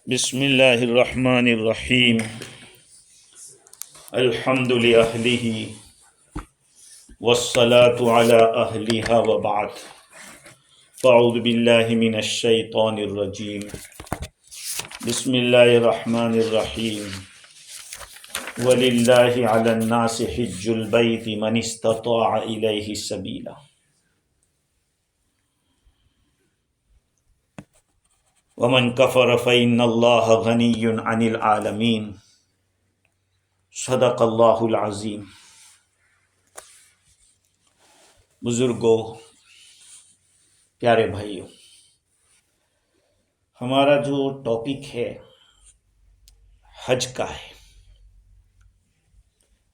بسم اللہ الرحمن الرحیم الحمد لأہلہ والصلاة علی اہلہا وبعد فاعوذ باللہ من الشیطان الرجیم بسم اللہ الرحمن الرحیم وللہ علی الناس حج البیت من استطاع الیہ سبیلا ومن کفر فإن اللہ غنی عن العالمین صدق اللہ العظیم۔ بزرگوں، پیارے بھائیوں، ہمارا جو ٹاپک ہے حج کا ہے۔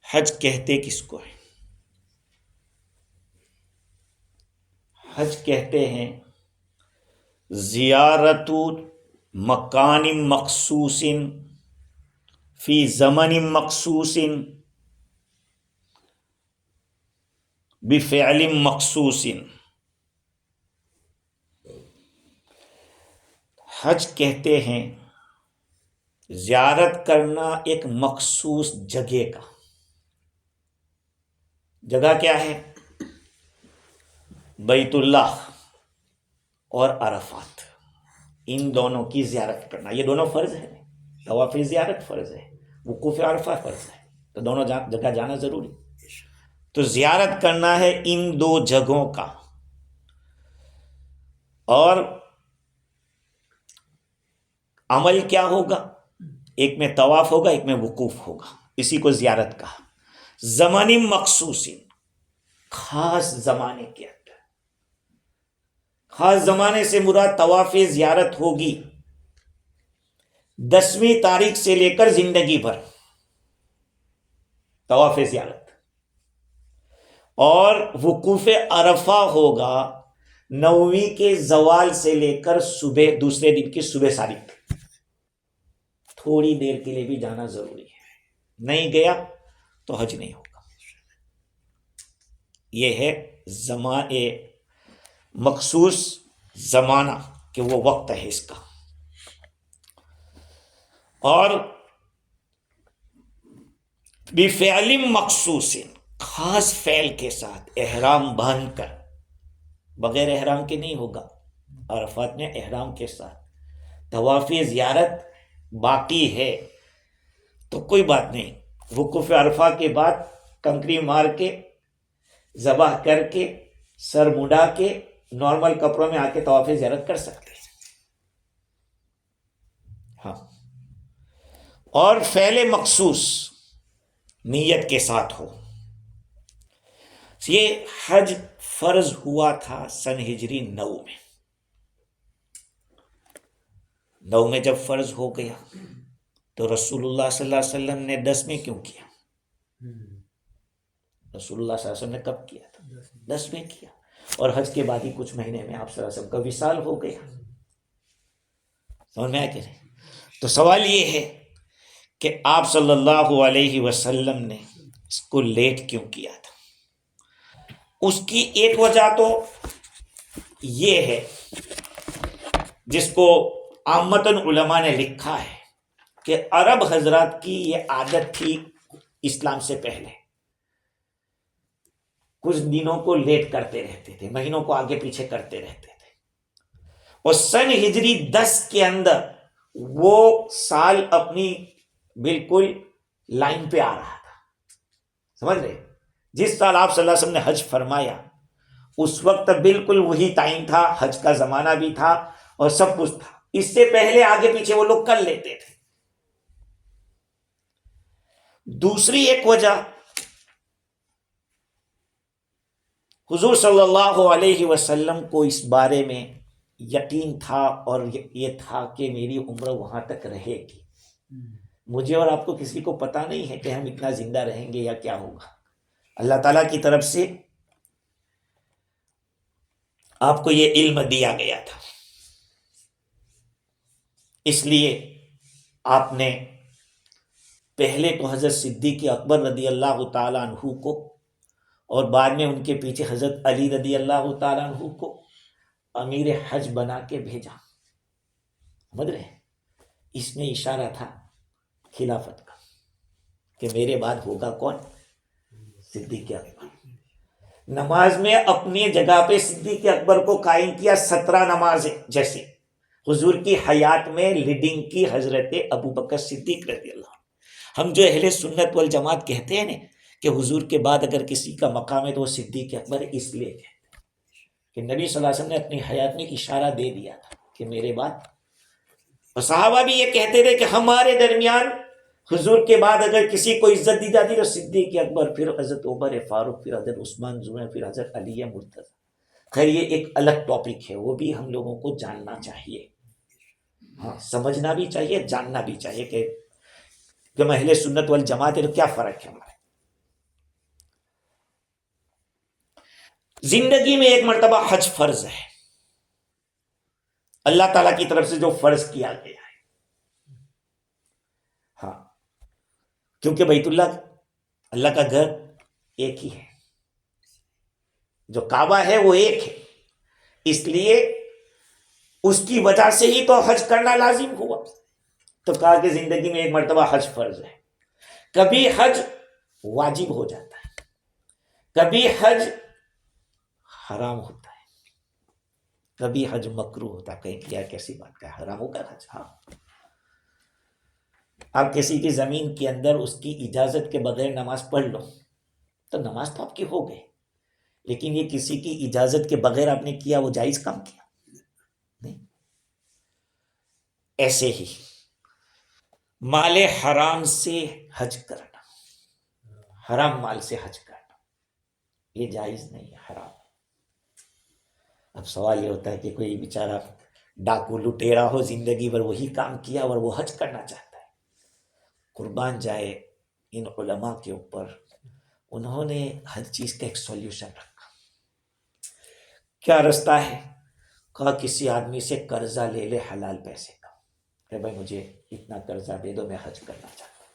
حج کہتے کس کو ہے؟ حج کہتے ہیں زیارت مکان مخصوص فی زمن مخصوص بفعل مخصوص۔ حج کہتے ہیں زیارت کرنا ایک مخصوص جگہ کا۔ جگہ کیا ہے؟ بیت اللہ اور عرفات، ان دونوں کی زیارت کرنا۔ یہ دونوں فرض ہے، طواف زیارت فرض ہے، وقوف عرفہ فرض ہے، تو دونوں جگہ جانا ضروری۔ تو زیارت کرنا ہے ان دو جگہوں کا، اور عمل کیا ہوگا؟ ایک میں طواف ہوگا، ایک میں وقوف ہوگا، اسی کو زیارت کہا۔ زمانی مخصوص، خاص زمانے کے اندر۔ خاص زمانے سے مراد طواف زیارت ہوگی 10ویں تاریخ سے لے کر زندگی بھر طواف زیارت، اور وقوف عرفہ ہوگا 9ویں کے زوال سے لے کر صبح دوسرے دن کی صبح صادق۔ تھوڑی دیر کے لیے بھی جانا ضروری ہے، نہیں گیا تو حج نہیں ہوگا۔ یہ ہے مخصوص زمانہ کہ وہ وقت ہے اس کا۔ اور بفعل مخصوص، خاص فعل کے ساتھ، احرام باندھ کر، بغیر احرام کے نہیں ہوگا۔ عرفات میں احرام کے ساتھ۔ طواف زیارت باقی ہے تو کوئی بات نہیں، وقوف عرفہ کے بعد کنکری مار کے، ذبح کر کے، سر مڈا کے، نارمل کپڑوں میں آ کے طواف زیارت کر سکتے ہیں۔ ہاں، اور فعل مخصوص نیت کے ساتھ ہو۔ یہ حج فرض ہوا تھا سن ہجری 9 میں۔ 9 میں جب فرض ہو گیا تو رسول اللہ صلی اللہ علیہ وسلم نے 10 میں کیوں کیا؟ رسول اللہ صلی اللہ علیہ وسلم نے کب کیا تھا؟ 10 میں کیا، اور حج کے بعد ہی کچھ مہینے میں آپ صلی اللہ علیہ وسلم کا وصال ہو گیا۔ سمجھ میں آیا کہ نہیں؟ تو سوال یہ ہے کہ آپ صلی اللہ علیہ وسلم نے اس کو لیٹ کیوں کیا تھا؟ اس کی ایک وجہ تو یہ ہے، جس کو عامتاً علماء نے لکھا ہے، کہ عرب حضرات کی یہ عادت تھی اسلام سے پہلے، کچھ دنوں کو لیٹ کرتے رہتے تھے، مہینوں کو آگے پیچھے کرتے رہتے تھے، اور سن ہجری 10 کے اندر وہ سال اپنی بالکل لائن پہ آ رہا تھا۔ سمجھ رہے؟ جس سال آپ صلی اللہ علیہ وسلم نے حج فرمایا، اس وقت بالکل وہی ٹائم تھا، حج کا زمانہ بھی تھا اور سب کچھ تھا۔ اس سے پہلے آگے پیچھے وہ لوگ کر لیتے تھے۔ دوسری ایک وجہ، حضور صلی اللہ علیہ وسلم کو اس بارے میں یقین تھا، اور یہ تھا کہ میری عمر وہاں تک رہے گی۔ مجھے اور آپ کو کسی کو پتہ نہیں ہے کہ ہم اتنا زندہ رہیں گے یا کیا ہوگا۔ اللہ تعالیٰ کی طرف سے آپ کو یہ علم دیا گیا تھا، اس لیے آپ نے پہلے تو حضرت صدیق اکبر رضی اللہ تعالیٰ عنہ کو، اور بعد میں ان کے پیچھے حضرت علی رضی اللہ تعالیٰ عنہ کو امیر حج بنا کے بھیجا۔ سمجھ رہے ہیں؟ اس میں اشارہ تھا خلافت کا کہ میرے بعد ہوگا کون؟ صدیق اکبر. نماز میں اپنی جگہ پہ صدیق اکبر کو قائم کیا 17 نمازیں. جیسے حضور کی حیات میں لیڈنگ کی حضرت ابو بکر صدیق رضی اللہ عنہ. ہم جو اہل سنت والجماعت کہتے ہیں نا کہ حضور کے بعد اگر کسی کا مقام ہے تو وہ صدیق اکبر ہے، اس لیے کہتے ہیں کہ نبی صلی اللہ علیہ وسلم نے اپنی حیات میں اشارہ دے دیا تھا کہ میرے بعد. اور صحابہ بھی یہ کہتے تھے کہ ہمارے درمیان حضور کے بعد اگر کسی کو عزت دی جاتی تو صدیق اکبر، پھر حضرت عمر فاروق، پھر حضرت عثمان زمر، پھر حضرت علی مرتضی. خیر یہ ایک الگ ٹاپک ہے، وہ بھی ہم لوگوں کو جاننا چاہیے، ہاں سمجھنا بھی چاہیے، جاننا بھی چاہیے کہ ہم اہل سنت والجماعت ہے تو کیا فرق ہے ہمارے. زندگی میں ایک مرتبہ حج فرض ہے، اللہ تعالیٰ کی طرف سے جو فرض کیا گیا ہے. ہاں کیونکہ بیت اللہ کا گھر ایک ہی ہے، جو کعبہ ہے وہ ایک ہے، اس لیے اس کی وجہ سے ہی تو حج کرنا لازم ہوا. تو کہا کہ زندگی میں ایک مرتبہ حج فرض ہے. کبھی حج واجب ہو جاتا ہے، کبھی حج حرام ہوتا ہے، کبھی حج مکروہ ہوتا ہے. کہیں کیا کیسی بات کا حرام ہوگا حج؟ ہاں آپ کسی کی زمین کے اندر اس کی اجازت کے بغیر نماز پڑھ لو تو نماز تو آپ کی ہو گئی، لیکن یہ کسی کی اجازت کے بغیر آپ نے کیا، وہ جائز کام کیا نہیں. ایسے ہی مال حرام سے حج کرنا، حرام مال سے حج کرنا یہ جائز نہیں ہے، حرام. اب سوال یہ ہوتا ہے کہ کوئی بیچارہ ڈاکو لٹیرا ہو، زندگی بھر وہی کام کیا اور وہ حج کرنا چاہتا ہے. قربان جائے ان علماء کے اوپر، انہوں نے ہر چیز کا ایک سولوشن رکھا. کیا رستہ ہے؟ کہا کسی آدمی سے قرضہ لے لے حلال پیسے کا، کہ بھائی مجھے اتنا قرضہ دے دو، میں حج کرنا چاہتا ہوں.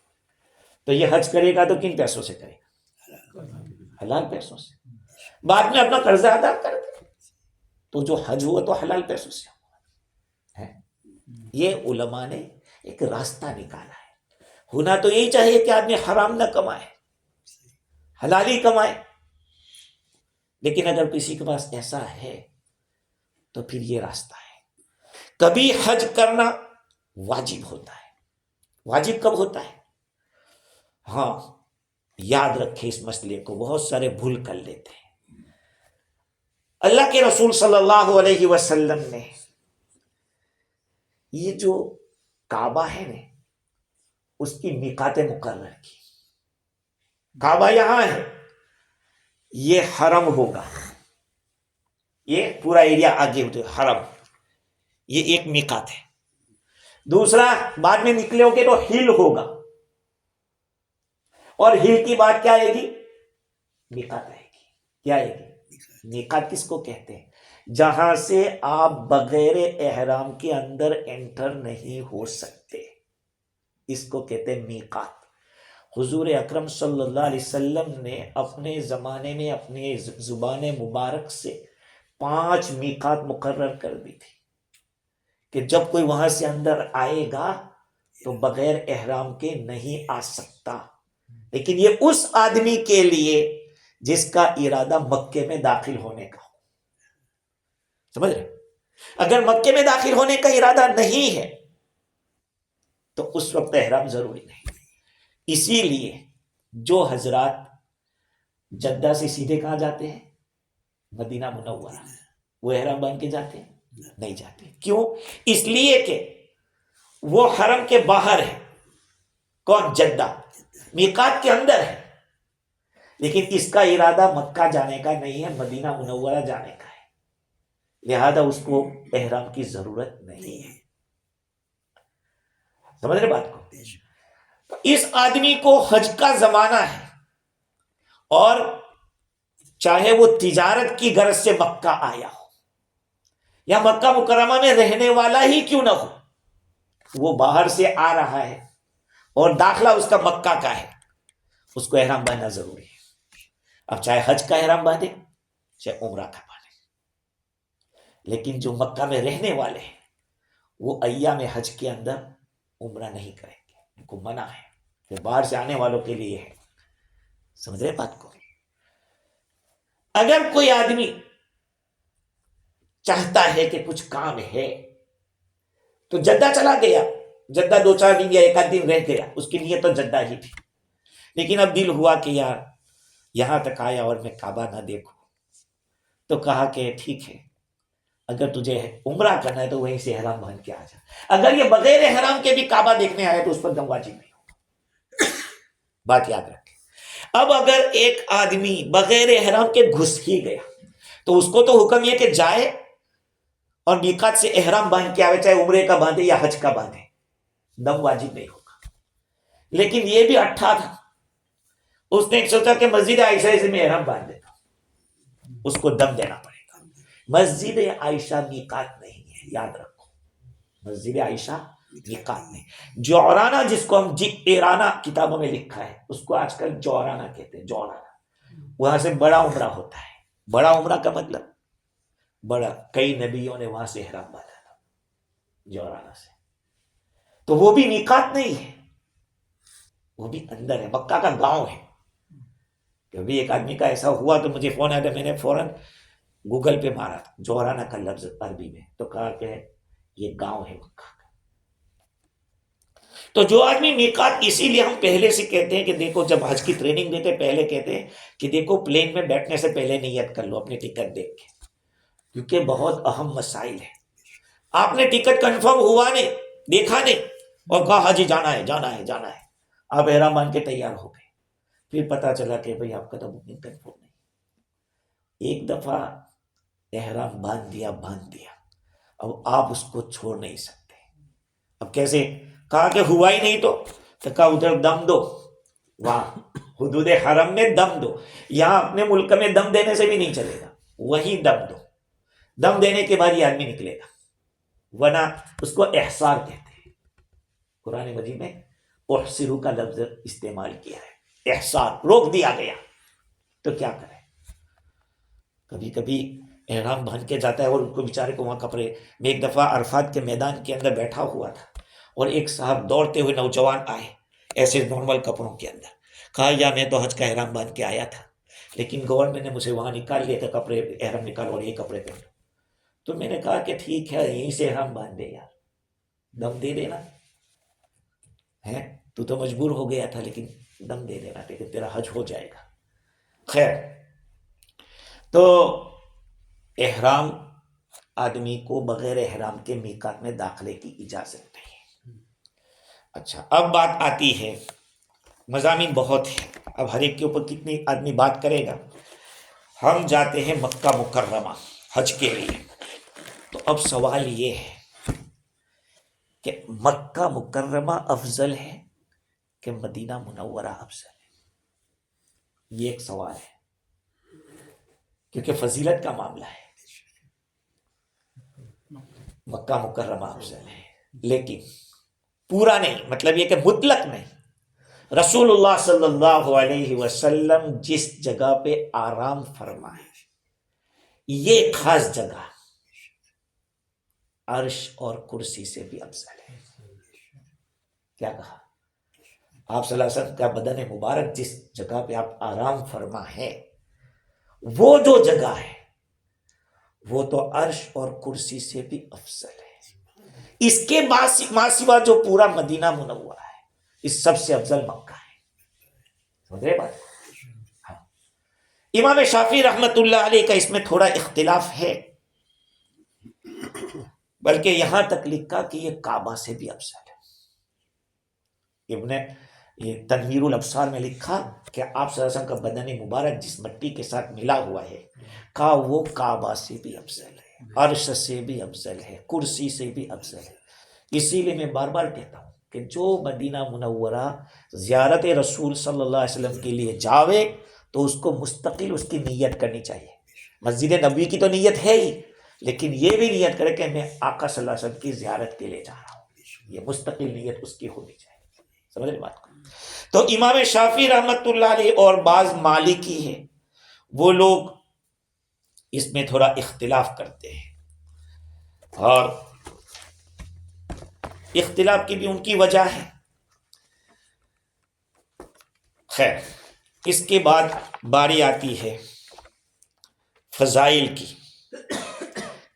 تو یہ حج کرے گا تو کن پیسوں سے کرے گا؟ حلال پیسوں سے. بعد میں اپنا قرضہ ادا کر دے تو جو حج ہوا تو حلال پیسوں سے ہے. یہ علماء نے ایک راستہ نکالا ہے. ہونا تو یہی چاہیے کہ آدمی حرام نہ کمائے، حلال ہی کمائے. لیکن اگر کسی کے پاس ایسا ہے تو پھر یہ راستہ ہے. کبھی حج کرنا واجب ہوتا ہے. واجب کب ہوتا ہے؟ ہاں یاد رکھے اس مسئلے کو، بہت سارے بھول کر لیتے ہیں. اللہ کے رسول صلی اللہ علیہ وسلم نے یہ جو کعبہ ہے نا اس کی میقات مقرر کی. کعبہ یہاں ہے، یہ حرم ہوگا، یہ پورا ایریا آگے حرم، یہ ایک میقات ہے. دوسرا بعد میں نکلے ہوگے تو ہل ہوگا، اور ہل کی بات کیا آئے گی؟ میقات آئے گی. کیا آئے گی؟ میقات کس کو کہتے ہیں؟ جہاں سے آپ بغیر احرام کے اندر انٹر نہیں ہو سکتے، اس کو کہتے ہیں میقات. حضور اکرم صلی اللہ علیہ وسلم نے اپنے زمانے میں اپنے زبان مبارک سے 5 میقات مقرر کر دی تھی کہ جب کوئی وہاں سے اندر آئے گا تو بغیر احرام کے نہیں آ سکتا. لیکن یہ اس آدمی کے لیے جس کا ارادہ مکے میں داخل ہونے کا ہو. سمجھ رہے؟ اگر مکے میں داخل ہونے کا ارادہ نہیں ہے تو اس وقت احرام ضروری نہیں. اسی لیے جو حضرات جدہ سے سیدھے کہاں جاتے ہیں؟ مدینہ منورہ، وہ احرام باندھ کے جاتے ہیں؟ نہیں جاتے. کیوں؟ اس لیے کہ وہ حرم کے باہر ہے. کون؟ جدہ میقات کے اندر ہے، لیکن اس کا ارادہ مکہ جانے کا نہیں ہے، مدینہ منورہ جانے کا ہے. لہذا اس کو احرام کی ضرورت نہیں ہے. سمجھ رہے بات کو؟ اس آدمی کو حج کا زمانہ ہے، اور چاہے وہ تجارت کی غرض سے مکہ آیا ہو یا مکہ مکرمہ میں رہنے والا ہی کیوں نہ ہو، وہ باہر سے آ رہا ہے اور داخلہ اس کا مکہ کا ہے، اس کو احرام باندھنا ضروری ہے. اب چاہے حج کا احرام باندھے چاہے عمرہ کا باندھے. لیکن جو مکہ میں رہنے والے ہیں وہ ایام حج کے اندر عمرہ نہیں کریں گے، ان کو منع ہے، کہ باہر سے آنے والوں کے لیے ہے. سمجھ رہے بات کو؟ اگر کوئی آدمی چاہتا ہے کہ کچھ کام ہے تو جدہ چلا گیا، جدہ 2-4 دن یا 1 دن رہ گیا، اس کی نیت تو جدہ ہی تھی، لیکن اب دل ہوا کہ یار یہاں تک آیا اور میں کعبہ نہ دیکھوں، تو کہا کہ ٹھیک ہے، اگر تجھے عمرہ کرنا ہے تو وہیں سے احرام باندھ کے آ جا. اگر یہ بغیر احرام کے بھی کعبہ دیکھنے آیا تو اس پر دم واجب نہیں ہوگا. بات یاد رکھیں. اب اگر ایک آدمی بغیر احرام کے گھس ہی گیا تو اس کو تو حکم یہ کہ جائے اور میقات سے احرام باندھ کے آئے، چاہے عمرے کا باندھے یا حج کا باندھے، دم واجب نہیں ہوگا. لیکن یہ بھی اٹھا تھا، اس نے سوچا کہ مسجد عائشہ سے میں احرام باندھ دیتا ہوں، اس کو دم دینا پڑے گا. مسجد عائشہ میقات نہیں ہے، یاد رکھو، مسجد عائشہ میقات نہیں. جعرانہ جس کو ہم جعرانہ کتابوں میں لکھا ہے، اس کو آج کل جعرانہ کہتے ہیں. جعرانہ وہاں سے بڑا عمرہ ہوتا ہے. بڑا عمرہ کا مطلب بڑا، کئی نبیوں نے وہاں سے احرام باندھا تھا جعرانہ سے. تو وہ بھی میقات نہیں ہے، وہ بھی اندر ہے، مکہ کا گاؤں ہے. کبھی ایک آدمی کا ایسا ہوا تو مجھے فون آیا تھا، میں نے فوراً گوگل پہ مارا تھا جعرانہ کا لفظ عربی میں، تو کہا کہ یہ گاؤں ہے مکہ کا. تو جو آدمی میقات، اسی لیے ہم پہلے سے کہتے ہیں کہ دیکھو جب حج کی ٹریننگ دیتے پہلے کہتے ہیں کہ دیکھو پلین میں بیٹھنے سے پہلے نیت کر لو اپنی ٹکٹ دیکھ کے، کیونکہ بہت اہم مسائل ہے. آپ نے ٹکٹ کنفرم ہوا نہیں، دیکھا نہیں، اور کہا حاجی جانا ہے جانا ہے جانا ہے، آپ احرام باندھ کے تیار ہو گئے، پھر پتا چلا کہ بھئی آپ کا تو بکنگ کنفرم نہیں. ایک دفعہ احرام باندھ دیا، اب آپ اس کو چھوڑ نہیں سکتے. اب کیسے؟ کہا کہ ہوا ہی نہیں تو کہا ادھر دم دو، وہاں حدود حرم میں دم دو. یہاں اپنے ملک میں دم دینے سے بھی نہیں چلے گا، وہی دم دو. دم دینے کے بعد یہ آدمی نکلے گا، ورنہ اس کو احصار کہتے ہیں. قرآن مجید میں احصروا کا لفظ استعمال کیا ہے، احصار، روک دیا گیا. تو کیا کرے؟ کبھی کبھی احرام باندھ کے جاتا ہے اور ان کو بیچارے کو وہاں کپڑے. میں ایک دفعہ عرفات کے میدان کے اندر بیٹھا ہوا تھا اور ایک صاحب دوڑتے ہوئے نوجوان آئے ایسے نارمل کپڑوں کے اندر. کہا یا میں تو حج کا احرام باندھ کے آیا تھا، لیکن گورنمنٹ نے مجھے وہاں نکال لیا کہ کپڑے احرام نکالو اور یہ کپڑے پہنو. تو میں نے کہا کہ ٹھیک ہے یہیں سے احرام باندھ دے یار، دم دے دینا ہے، تو مجبور ہو گیا تھا، لیکن دم دے دینا لیکن تیرا حج ہو جائے گا. خیر، تو احرام آدمی کو بغیر احرام کے میقات میں داخلے کی اجازت نہیں. اچھا، اب بات آتی ہے، مضامین بہت ہیں، اب ہر ایک کے اوپر کتنی آدمی بات کرے گا. ہم جاتے ہیں مکہ مکرمہ حج کے لیے. تو اب سوال یہ ہے کہ مکہ مکرمہ افضل ہے کہ مدینہ منورہ افضل ہے؟ یہ ایک سوال ہے، کیونکہ فضیلت کا معاملہ ہے. مکہ مکرمہ افضل ہے، لیکن پورا نہیں، مطلب یہ کہ مطلق نہیں. رسول اللہ صلی اللہ علیہ وسلم جس جگہ پہ آرام فرمائے، یہ خاص جگہ عرش اور کرسی سے بھی افضل ہے. کیا کہا؟ آپ صلی اللہ علیہ وسلم کا بدن مبارک جس جگہ پہ آپ آرام فرما ہے، وہ جو جگہ ہے وہ تو عرش اور کرسی سے بھی افضل ہے. اس کے ماں سوا جو پورا مدینہ منورہ ہے، اس سب سے افضل مکہ ہے. سمجھ رہے بات؟ ہاں. امام شافعی رحمت اللہ علیہ کا اس میں تھوڑا اختلاف ہے، بلکہ یہاں تک لکھا کہ یہ کعبہ سے بھی افضل ہے. ابن یہ تنویر الابصار میں لکھا کہ آپ صلی اللہ علیہ وسلم کا بدن مبارک جس مٹی کے ساتھ ملا ہوا ہے، کہا وہ کعبہ سے بھی افضل ہے، عرش سے بھی افضل ہے، کرسی سے بھی افضل ہے. اسی لیے میں بار بار کہتا ہوں کہ جو مدینہ منورہ زیارت رسول صلی اللہ علیہ وسلم کے لیے جاوے تو اس کو مستقل اس کی نیت کرنی چاہیے. مسجد نبوی کی تو نیت ہے ہی، لیکن یہ بھی نیت کرے کہ میں آقا صلی اللہ علیہ وسلم کی زیارت کے لیے جا رہا ہوں. یہ مستقل نیت اس کی ہونی چاہیے. سمجھ رہے بات کو؟ تو امام شافعی رحمت اللہ علیہ اور بعض مالکی ہیں، وہ لوگ اس میں تھوڑا اختلاف کرتے ہیں. اور اختلاف کی بھی ان کی وجہ ہے. خیر، اس کے بعد باری آتی ہے فضائل کی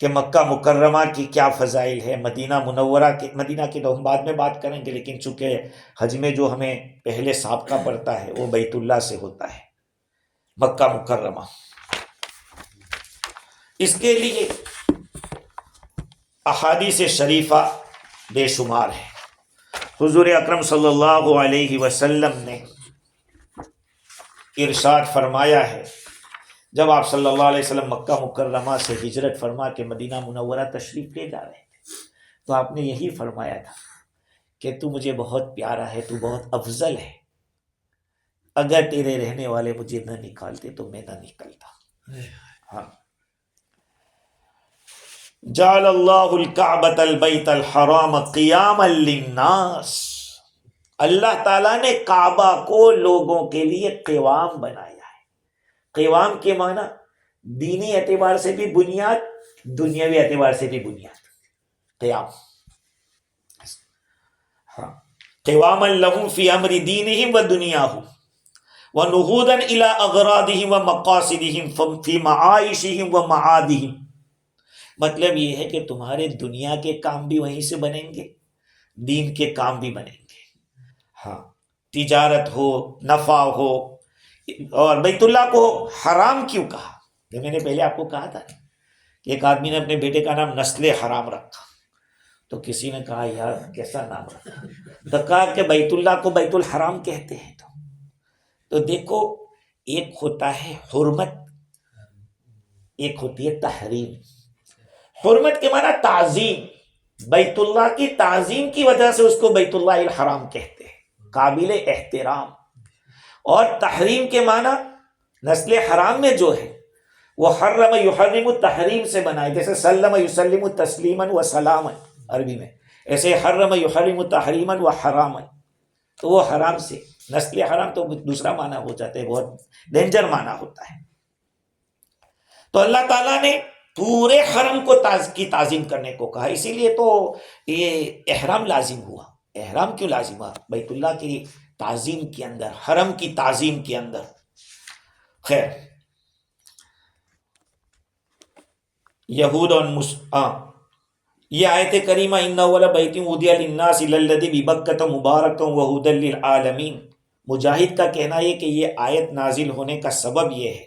کہ مکہ مکرمہ کی کیا فضائل ہے، مدینہ منورہ کے. مدینہ کی تو ہم بعد میں بات کریں گے، لیکن چونکہ حج میں جو ہمیں پہلے سابقہ پڑتا ہے وہ بیت اللہ سے ہوتا ہے، مکہ مکرمہ. اس کے لیے احادیث شریفہ بے شمار ہے. حضور اکرم صلی اللہ علیہ وسلم نے ارشاد فرمایا ہے، جب آپ صلی اللہ علیہ وسلم مکہ مکرمہ سے ہجرت فرما کے مدینہ منورہ تشریف لے جا رہے تھے، تو آپ نے یہی فرمایا تھا کہ تو مجھے بہت پیارا ہے، تو بہت افضل ہے، اگر تیرے رہنے والے مجھے نہ نکالتے تو میں نہ نکلتا. ہاں، جعل اللہ الکعبۃ البیت الحرام قیاما للناس، اللہ تعالیٰ نے کعبہ کو لوگوں کے لیے قوام بنایا ہے. قوام کے معنی دینی اعتبار سے بھی بنیاد، دنیاوی اعتبار سے بھی بنیاد. قیام، ہاں، قواما لهم فی امر دینہم و دنیاہم ونہودا الی اغراضہم و مقاصدہم فی معاشہم و معادہم. مطلب یہ ہے کہ تمہارے دنیا کے کام بھی وہیں سے بنیں گے، دین کے کام بھی بنیں گے. ہاں، تجارت ہو، نفع ہو. اور بیت اللہ کو حرام کیوں کہا؟ کہ میں نے پہلے آپ کو کہا تھا کہ ایک آدمی نے اپنے بیٹے کا نام نسل حرام رکھا، تو کسی نے کہا یار کیسا نام رکھا؟ تو کہا کہ بیت اللہ کو بیت الحرام کہتے ہیں. تو دیکھو، ایک ہوتا ہے حرمت، ایک ہوتی ہے تحریم. حرمت کے معنی تعظیم، بیت اللہ کی تعظیم کی وجہ سے اس کو بیت اللہ الحرام کہتے ہیں، قابل احترام. اور تحریم کے معنی نسل حرام میں جو ہے وہ حرم یحرم التحریم سے بنا ہے، جیسے سلم یسلم تسلیما و سلاما عربی میں، ایسے حرم یحرم تحریما و حراما، تو وہ حرام سے. نسل حرام تو دوسرا معنی ہو جاتا ہے، بہت ڈینجر معنی ہوتا ہے. تو اللہ تعالیٰ نے پورے حرم کو کی تعظیم کرنے کو کہا، اسی لیے تو یہ احرام لازم ہوا. احرام کیوں لازم ہوا؟ بیت اللہ کی تعظیم کے اندر، حرم کی تعظیم کے اندر. خیر، یہود اور یہ آیت کریمہ ان اول بیت وضع للناس للذی ببکۃ مبارکا وہدی للعالمین، مجاہد کا کہنا ہے کہ یہ آیت نازل ہونے کا سبب یہ ہے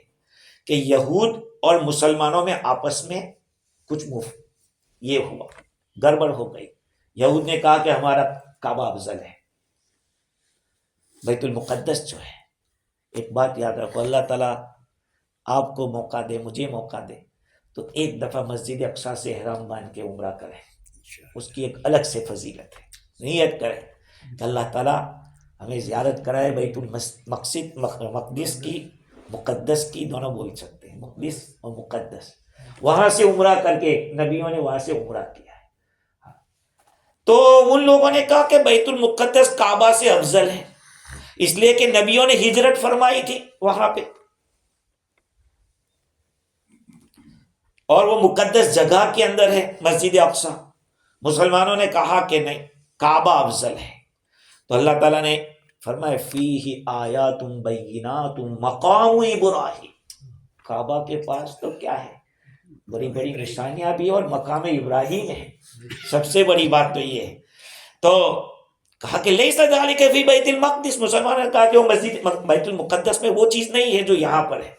کہ یہود اور مسلمانوں میں آپس میں کچھ یہ ہوا، گڑبڑ ہو گئی. یہود نے کہا کہ ہمارا کعبہ افضل ہے، بیت المقدس جو ہے. ایک بات یاد رکھو، اللہ تعالیٰ آپ کو موقع دے، مجھے موقع دے، تو ایک دفعہ مسجد اقصیٰ سے احرام باندھ کے عمرہ کریں، اس کی ایک الگ سے فضیلت ہے. نیت کریں کہ اللہ تعالیٰ ہمیں زیارت کرائے بیت مقدس کی، مقدس کی دونوں بول سکتے ہیں، مقدس اور مقدس. وہاں سے عمرہ کر کے نبیوں نے وہاں سے عمرہ کیا ہے. تو ان لوگوں نے کہا کہ بیت المقدس کعبہ سے افضل ہے، اس لیے کہ نبیوں نے ہجرت فرمائی تھی وہاں پہ، اور وہ مقدس جگہ کے اندر ہے مسجد اقصیٰ. مسلمانوں نے کہا کہ نہیں، کعبہ افضل ہے. تو اللہ تعالیٰ نے فرمایا فیہ آیات بینات مقام ابراہیم، کعبہ کے پاس تو کیا ہے، بڑی بڑی نشانیاں بھی اور مقام ابراہیم ہے. سب سے بڑی بات تو یہ ہے. تو کہا کہ لیس ذلک فی بیت المقدس، مسلمانوں نے کہا کہ وہ مسجد بیت المقدس میں وہ چیز نہیں ہے جو یہاں پر ہے.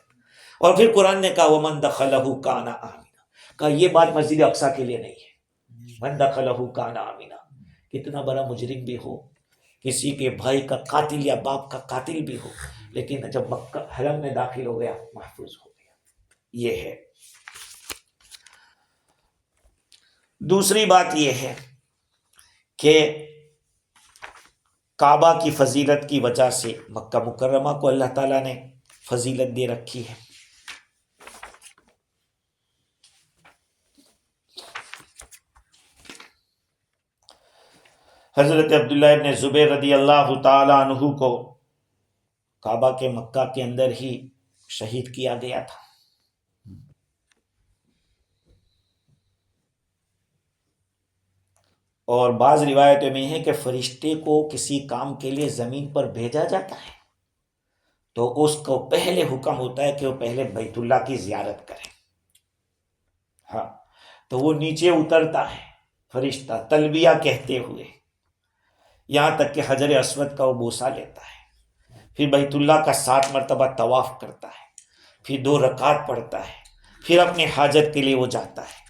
اور پھر قرآن نے کہا ومن دخلہ کان آمنا، کہا یہ بات مسجد اقصیٰ کے لیے نہیں ہے. من دخلہ کان آمنا، کتنا بڑا مجرم بھی ہو، کسی کے بھائی کا قاتل یا باپ کا قاتل بھی ہو، لیکن جب مکہ حرم میں داخل ہو گیا محفوظ ہو گیا. یہ ہے. دوسری بات یہ ہے کہ کعبہ کی فضیلت کی وجہ سے مکہ مکرمہ کو اللہ تعالیٰ نے فضیلت دے رکھی ہے. حضرت عبداللہ ابن زبیر رضی اللہ تعالی عنہ کو کعبہ کے مکہ کے اندر ہی شہید کیا گیا تھا. اور بعض روایتوں میں ہے کہ فرشتے کو کسی کام کے لیے زمین پر بھیجا جاتا ہے تو اس کو پہلے حکم ہوتا ہے کہ وہ پہلے بیت اللہ کی زیارت کرے. ہاں تو وہ نیچے اترتا ہے فرشتہ تلبیہ کہتے ہوئے، یہاں تک کہ حجر اسود کا وہ بوسہ لیتا ہے، پھر بیت اللہ کا 7 مرتبہ طواف کرتا ہے، پھر 2 رکعت پڑھتا ہے، پھر اپنی حاجت کے لیے وہ جاتا ہے.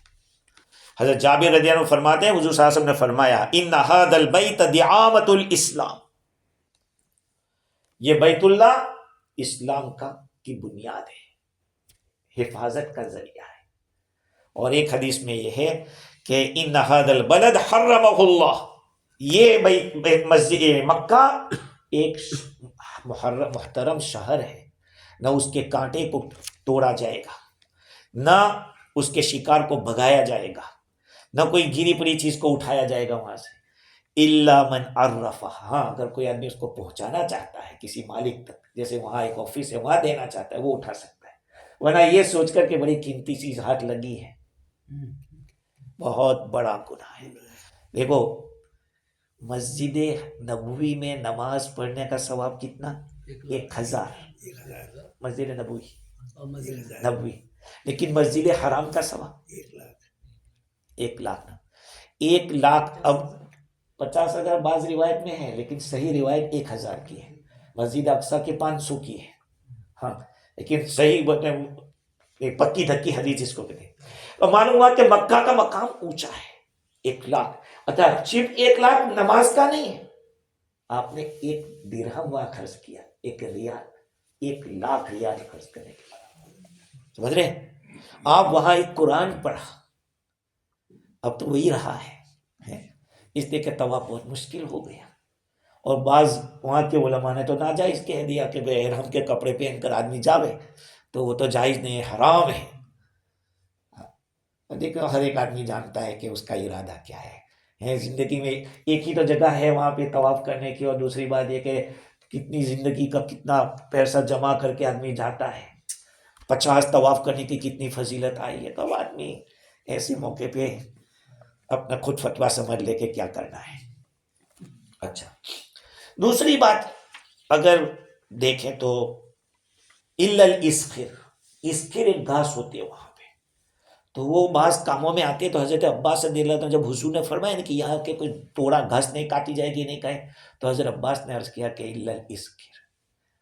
حضرت جابر رضی اللہ عنہ فرماتے ہیں حضور صلی اللہ علیہ وسلم نے فرمایا ان ھذا البیت دعامۃ الاسلام، یہ بیت اللہ اسلام کی بنیاد ہے، حفاظت کا ذریعہ ہے. اور ایک حدیث میں یہ ہے کہ ان ھذا البلد حرمہ اللہ، یہ مسجد مکہ ایک محترم شہر ہے، نہ اس کے کانٹے کو توڑا جائے گا، نہ اس کے شکار کو بھگایا جائے گا، نہ کوئی گری پڑی چیز کو اٹھایا جائے گا وہاں سے، الا من عرفہ، ہاں اگر کوئی آدمی اس کو پہنچانا چاہتا ہے کسی مالک تک، جیسے وہاں ایک آفس ہے وہاں دینا چاہتا ہے وہ اٹھا سکتا ہے، ورنہ یہ سوچ کر کہ بڑی قیمتی چیز ہاتھ لگی ہے بہت بڑا گناہ ہے. دیکھو مسجد نبوی میں نماز پڑھنے کا ثواب کتنا؟ 1000 مسجد نبوی، لیکن مسجد حرام کا ثواب 1,00,000 نا، 1,00,000. اب 50,000 بعض روایت میں ہے لیکن صحیح روایت 1,000 کی ہے، مسجد اقصیٰ کے 500 کی ہے، ہاں لیکن صحیح پکی دھکی حدیث جس کو کہتے ہیں. اور معلوم ہوا کہ مکہ کا مقام اونچا ہے، 1,00,000. اچھا صرف 1,00,000 نماز کا نہیں ہے، آپ نے 1 درہم وہاں خرچ کیا، 1 ریال، 1,00,000 ریال خرچ کرنے کے بعد، سمجھ رہے ہیں؟ آپ وہاں ایک قرآن پڑھا، اب تو وہی رہا ہے، اس لیے کہ طواف بہت مشکل ہو گیا. اور بعض وہاں کے علماء نے تو ناجائز کہہ دیا کہ بے احرام کے کپڑے پہن کر آدمی جاوے تو وہ تو جائز نہیں ہے، حرام ہے. دیکھو ہر ایک آدمی جانتا ہے کہ اس کا ارادہ کیا ہے. زندگی میں ایک ہی تو جگہ ہے وہاں پہ طواف کرنے کی، اور دوسری بات یہ کہ کتنی زندگی کا کتنا پیسہ جمع کر کے آدمی جاتا ہے، 50 طواف کرنے کی کتنی فضیلت آئی ہے. تو آدمی ایسے موقع پہ اپنا خود فتویٰ سمجھ لے کہ کیا کرنا ہے. اچھا دوسری بات اگر دیکھیں تو الا الاسخر، اسخر ایک گھاس ہوتی ہے وہاں پہ، تو وہ بعض کاموں میں آتے. تو حضرت عباس رضی اللہ عنہ جب حضور نے فرمایا کہ یہاں کے کوئی توڑا گھاس نہیں کاٹی جائے گی نہیں کہیں، تو حضرت عباس نے عرض کیا کہ الا الاسخر،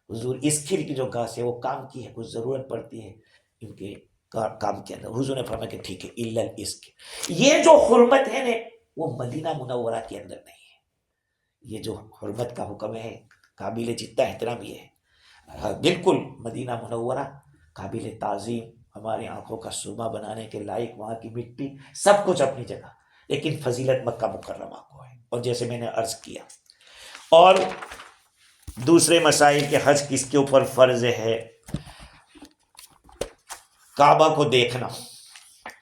حضور اسخر کی جو گھاس ہے وہ کام کی ہے، کچھ ضرورت پڑتی ہے ان کے کام کے اندر. حضور نے فرمایا کہ ٹھیک ہے الا الاسخر. یہ جو حرمت ہے نا وہ مدینہ منورہ کے اندر نہیں ہے. یہ جو حرمت کا حکم ہے قابل جتنا احترام یہ ہے، بالکل مدینہ منورہ قابل تعظیم، ہماری آنکھوں کا سرما بنانے کے لائق، وہاں کی مٹی سب کچھ اپنی جگہ، لیکن فضیلت مکہ مکرمہ کو ہے. اور جیسے میں نے عرض کیا، اور دوسرے مسائل کے حج کس کے اوپر فرض ہے، کعبہ کو دیکھنا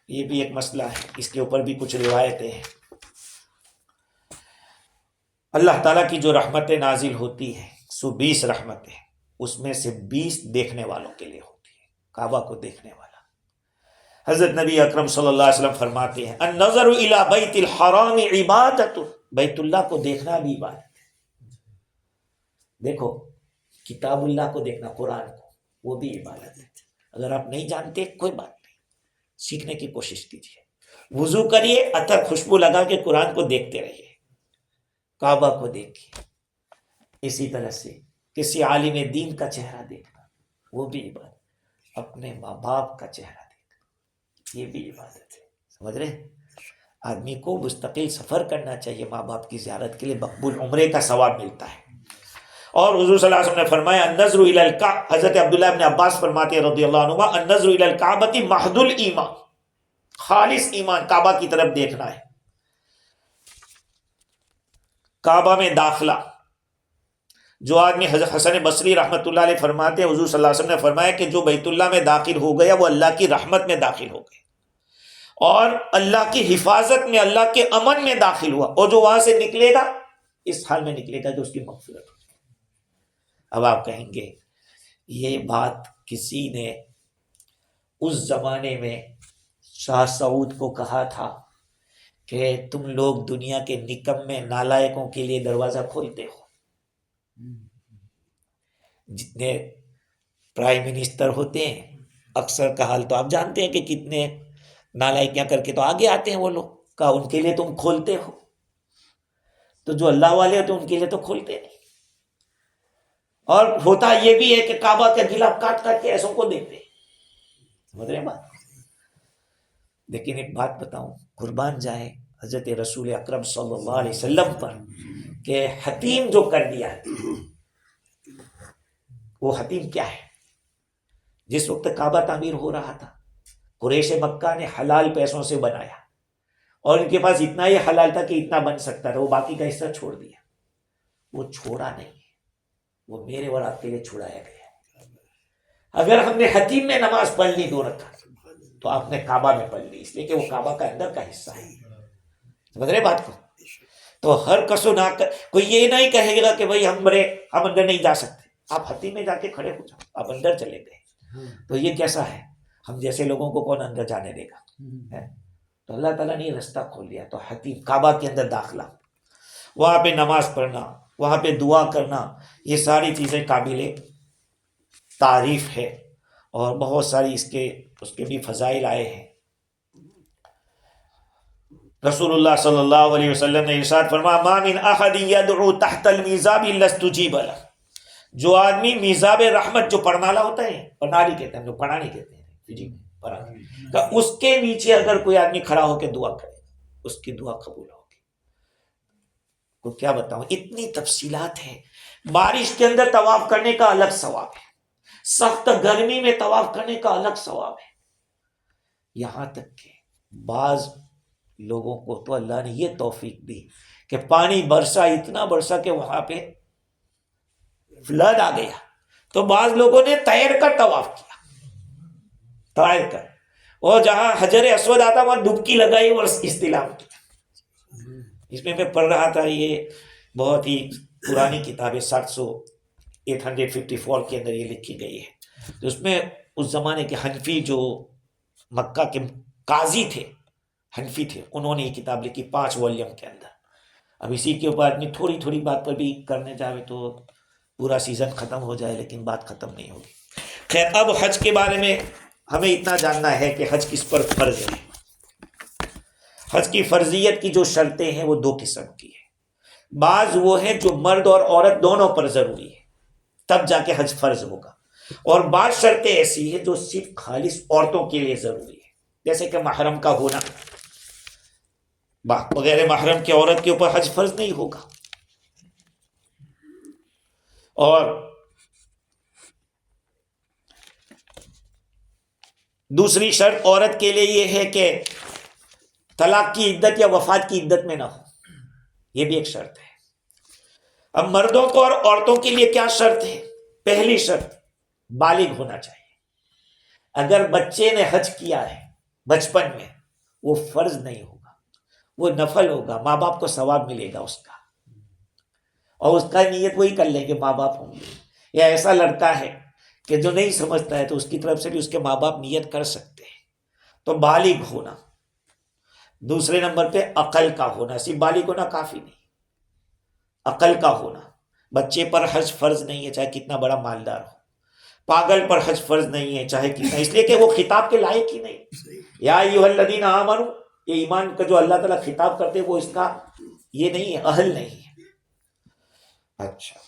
یہ بھی ایک مسئلہ ہے، اس کے اوپر بھی کچھ روایتیں ہیں. اللہ تعالیٰ کی جو رحمتیں نازل ہوتی ہیں 120 رحمتیں، اس میں سے 20 دیکھنے والوں کے لیے ہوتی ہے، کعبہ کو دیکھنے والا. حضرت نبی اکرم صلی اللہ علیہ وسلم فرماتے ہیں النظر الی بیت الحرام عبادت، بیت اللہ کو دیکھنا بھی عبادت ہے. دیکھو کتاب اللہ کو دیکھنا، قرآن کو، وہ بھی عبادت ہے. اگر آپ نہیں جانتے کوئی بات نہیں، سیکھنے کی کوشش کیجیے. وضو کریے، عطر خوشبو لگا کے قرآن کو دیکھتے رہیے، کعبہ کو دیکھیے. اسی طرح سے کسی عالم دین کا چہرہ دیکھنا وہ بھی عبادت، اپنے ماں باپ کا چہرہ دیکھنا یہ بھی عبادت ہے. سمجھ رہے ہیں؟ آدمی کو مستقل سفر کرنا چاہیے ماں باپ کی زیارت کے لیے، مقبول عمرے کا ثواب ملتا ہے. اور حضور صلی اللہ علیہ وسلم نے فرمایا النظر الی الکعبہ، حضرت عبداللہ ابن عباس فرماتے ہیں رضی اللہ عنہما النظر الی الکعبۃ محض الایمان، خالص ایمان، کعبہ کی طرف دیکھنا ہے. کعبہ میں داخلہ، جو آدمی، حضرت حسن بصری رحمۃ اللہ علیہ فرماتے ہیں حضور صلی اللہ علیہ وسلم نے فرمایا کہ جو بیت اللہ میں داخل ہو گیا وہ اللہ کی رحمت میں داخل ہو گیا، اور اللہ کی حفاظت میں، اللہ کے امن میں داخل ہوا. اور جو وہاں سے نکلے گا اس حال میں نکلے گا کہ اس کی مغفرت ہو. اب آپ کہیں گے یہ بات کسی نے اس زمانے میں شاہ سعود کو کہا تھا کہ تم لوگ دنیا کے نکمے نالائقوں کے لیے دروازہ کھولتے ہو. جتنے پرائم منسٹر ہوتے ہیں اکثر کا حال تو آپ جانتے ہیں کہ کتنے نالائکیاں کر کے تو آگے آتے ہیں وہ لوگ. کہا ان کے لیے تم کھولتے ہو، تو جو اللہ والے ہوتے ان کے لیے تو کھولتے نہیں. اور ہوتا یہ بھی ہے کہ کعبہ کا گلا کاٹ کاٹ کے ایسوں کو دیتے ہیں. سمجھ رہے بات؟ لیکن ایک بات بتاؤں، قربان جائے حضرت رسول اکرم صلی اللہ علیہ وسلم پر کہ حتیم جو کر دیا ہے، وہ حتیم کیا ہے؟ جس وقت کعبہ تعمیر ہو رہا تھا قریش مکہ نے حلال پیسوں سے بنایا، اور ان کے پاس اتنا ہی حلال تھا کہ اتنا بن سکتا تھا، وہ باقی کا حصہ چھوڑ دیا. وہ چھوڑا نہیں، وہ میرے اور آپ کے لیے چھڑایا گیا. اگر ہم نے حتیم میں نماز پڑھ لی 2 رکعت تو آپ نے کعبہ میں پڑھ لی، اس لیے کہ وہ کعبہ کا اندر کا حصہ ہے. سمجھ رہے بات کو؟ تو ہر کسو نہ کوئی یہ نہیں کہے گا کہ بھائی ہم اندر نہیں جا سکتے. آپ حتیم میں جا کے کھڑے ہو جاؤ، آپ اندر چلے گئے تو یہ کیسا ہے؟ ہم جیسے لوگوں کو کون اندر جانے دے گا؟ تو اللہ تعالیٰ نے یہ رستہ کھول دیا. تو حتیم کعبہ کے اندر داخلہ، وہاں پہ نماز پڑھنا، وہاں پہ دعا کرنا، یہ ساری چیزیں قابل تعریف ہے، اور بہت ساری اس کے بھی فضائل آئے ہیں. رسول اللہ صلی اللہ علیہ وسلم نے ارشاد فرمایا ما من احد يدعو تحت الميزاب الا استجيب له. جو آدمی میزاب رحمت جو پرنالا ہوتا ہے، پرنالی کہتے ہیں، جو پرانی کہتے ہیں جی پرانی، کہ اس کے نیچے اگر کوئی آدمی کھڑا ہو کے دعا کرے اس کی دعا قبول ہوگی. کو کیا بتاؤں، اتنی تفصیلات ہیں. بارش کے اندر طواف کرنے کا الگ ثواب ہے، سخت گرمی میں طواف کرنے کا الگ ثواب ہے. یہاں تک کہ بعض لوگوں کو تو اللہ نے یہ توفیق دی کہ پانی برسا، اتنا برسا کہ وہاں پہ فلڈ آ گیا، تو بعض لوگوں نے تیر کر طواف کیا، تیر کر، اور جہاں حجر اسود آتا وہاں ڈبکی لگائی اور استلام کیا. اس میں پڑھ رہا تھا، یہ بہت ہی پرانی کتاب ہے، 854 کے اندر یہ لکھی گئی ہے. تو اس میں اس زمانے کے حنفی جو مکہ کے قاضی تھے، حنفی تھے، انہوں نے یہ کتاب لکھی 5 والیوم کے اندر. اب اسی کے اوپر آدمی تھوڑی تھوڑی بات پر بھی کرنے جاوے تو پورا سیزن ختم ہو جائے، لیکن بات ختم نہیں ہوگی. خیر، اب حج کے بارے میں ہمیں اتنا جاننا ہے کہ حج کس پر فرض ہے. حج کی فرضیت کی جو شرطیں ہیں وہ 2 قسم کی ہیں. بعض وہ ہیں جو مرد اور عورت دونوں پر ضروری ہے، تب جا کے حج فرض ہوگا. اور بعض شرطیں ایسی ہیں جو صرف خالص عورتوں کے لیے ضروری ہے، جیسے کہ محرم کا ہونا. بغیر محرم کی عورت کے اوپر حج فرض نہیں ہوگا. اور دوسری شرط عورت کے لیے یہ ہے کہ طلاق کی عدت یا وفات کی عدت میں نہ ہو، یہ بھی ایک شرط ہے. اب مردوں کو اور عورتوں کے لیے کیا شرط ہے؟ پہلی شرط بالغ ہونا چاہیے. اگر بچے نے حج کیا ہے بچپن میں، وہ فرض نہیں ہوگا، وہ نفل ہوگا، ماں باپ کو ثواب ملے گا اس کا، اور اس کا نیت وہی کر لیں گے ماں باپ ہوں گے. یا ایسا لڑکا ہے کہ جو نہیں سمجھتا ہے تو اس کی طرف سے بھی اس کے ماں باپ نیت کر سکتے ہیں. تو بالغ ہونا. دوسرے نمبر پہ عقل کا ہونا، صرف بالغ ہونا کافی نہیں، عقل کا ہونا. بچے پر حج فرض نہیں ہے چاہے کتنا بڑا مالدار ہو، پاگل پر حج فرض نہیں ہے چاہے کتنا، اس لیے کہ وہ خطاب کے لائق ہی نہیں. یا ایھا الذین آمنوا، یہ ایمان کا جو اللہ تعالیٰ خطاب کرتے وہ اس کا یہ نہیں ہے، اہل نہیں ہے. اچھا،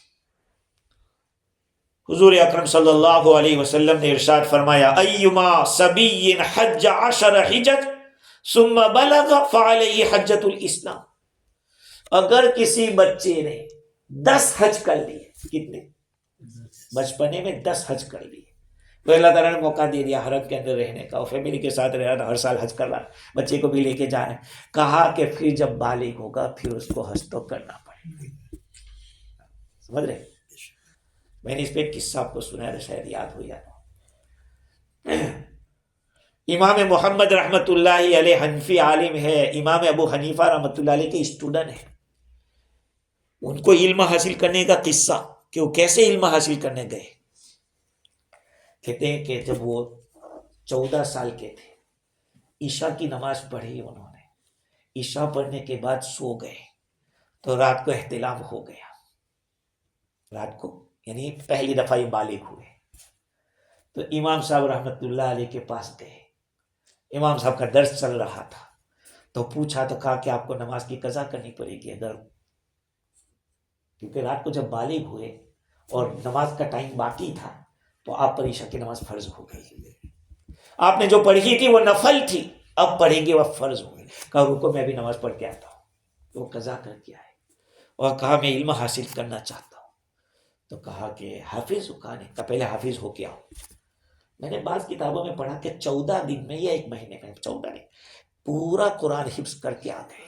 حضور اکرم صلی اللہ علیہ وسلم نے ارشاد فرمایا ایما صبی حج 10 حجج ثم بلغ فعلیہ حجۃ الاسلام. اگر کسی بچے نے 10 حج کر لیے، کتنے؟ بچپنے میں 10 حج کر لیے، تو اللہ تعالیٰ نے موقع دے دیا حرم کے اندر رہنے کا، اور فیملی کے ساتھ رہ رہا، ہر سال حج کر رہا، بچے کو بھی لے کے جا رہے ہیں. کہا کہ پھر جب بالغ ہوگا پھر اس کو حج تو کرنا پڑے گا. سمجھ رہے؟ میں نے اس پہ ایک قصہ آپ کو سنا ہے، شاید یاد ہو جاتا. امام محمد رحمۃ اللہ علیہ حنفی عالم ہے، امام ابو حنیفہ رحمۃ اللہ علیہ کے اسٹوڈنٹ ہیں. ان کو علم حاصل کرنے کا قصہ کہ وہ کیسے علم حاصل کرنے گئے. کہتے ہیں کہ جب وہ 14 سال کے تھے، عشاء کی نماز پڑھی انہوں نے، عشاء پڑھنے کے بعد سو گئے تو رات کو احتلام ہو گیا، رات کو یعنی پہلی دفعہ یہ بالغ ہوئے، تو امام صاحب رحمۃ اللہ علیہ کے پاس گئے، امام صاحب کا درس چل رہا تھا، تو پوچھا تو کہا کہ آپ کو نماز کی قضا کرنی پڑے گی، اگر کیونکہ رات کو جب بالغ ہوئے اور نماز کا ٹائم باقی تھا تو آپ پر عشاء کی نماز فرض ہو گئی، آپ نے جو پڑھی تھی وہ نفل تھی، اب پڑھیں گے وہ فرض ہو گئی۔ کہا رکو میں بھی نماز پڑھ کے آتا ہوں، تو وہ قضا کر کے آئے اور کہا میں علم حاصل کرنا چاہتا ہوں، تو کہا کہ حافظ کہاں کا پہلے حافظ ہو کے آؤ۔ میں نے بعض کتابوں میں پڑھا کہ 14 دن میں یا 1 مہینے میں، 14 نہیں، پورا قرآن حفظ کر کے آ گئے۔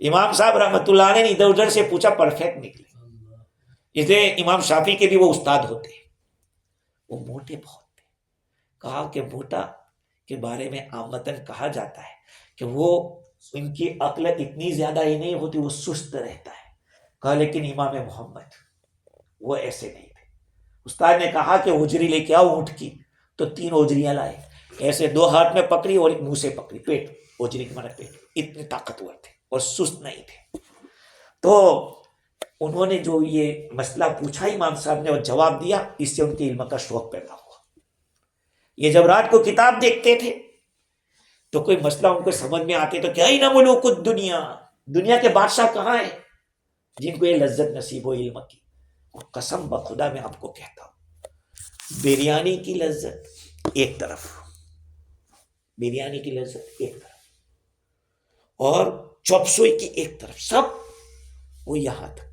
امام صاحب رحمۃ اللہ علیہ نے ادھر ادھر سے پوچھا، پرفیکٹ نکلے۔ اس لیے امام شافعی کے بھی وہ استاد ہوتے، وہ موٹے بہت تھے، کہا کہ موٹا کے بارے میں عامتاً کہا جاتا ہے کہ وہ ان کی عقل اتنی زیادہ ہی نہیں ہوتی، وہ سست رہتا ہے۔ کہا لیکن امام محمد وہ ایسے نہیں تھے۔ استاد نے کہا کہ اجری لے کے آؤ اونٹ کی، تو 3 اجریاں لائے، ایسے 2 ہاتھ میں پکڑی اور ایک منہ سے پکڑی، پیٹ، اجری کے معنی پیٹ، اتنے طاقتور تھے اور سست نہیں تھے۔ تو انہوں نے جو یہ مسئلہ پوچھا امام صاحب نے اور جواب دیا، اس سے ان کے علم کا شوق پیدا ہوا۔ یہ جب رات کو کتاب دیکھتے تھے تو کوئی مسئلہ ان کو سمجھ میں آتے تو کیا ہی نہ ملوک الدنیا، دنیا کے بادشاہ کہاں ہیں جن کو یہ لذت نصیب ہو علم کی؟ اور قسم بخدا میں آپ کو کہتا ہوں، بریانی کی لذت ایک طرف، بریانی کی لذت ایک طرف اور چاپ سوئی کی ایک طرف، سب وہ یہاں تک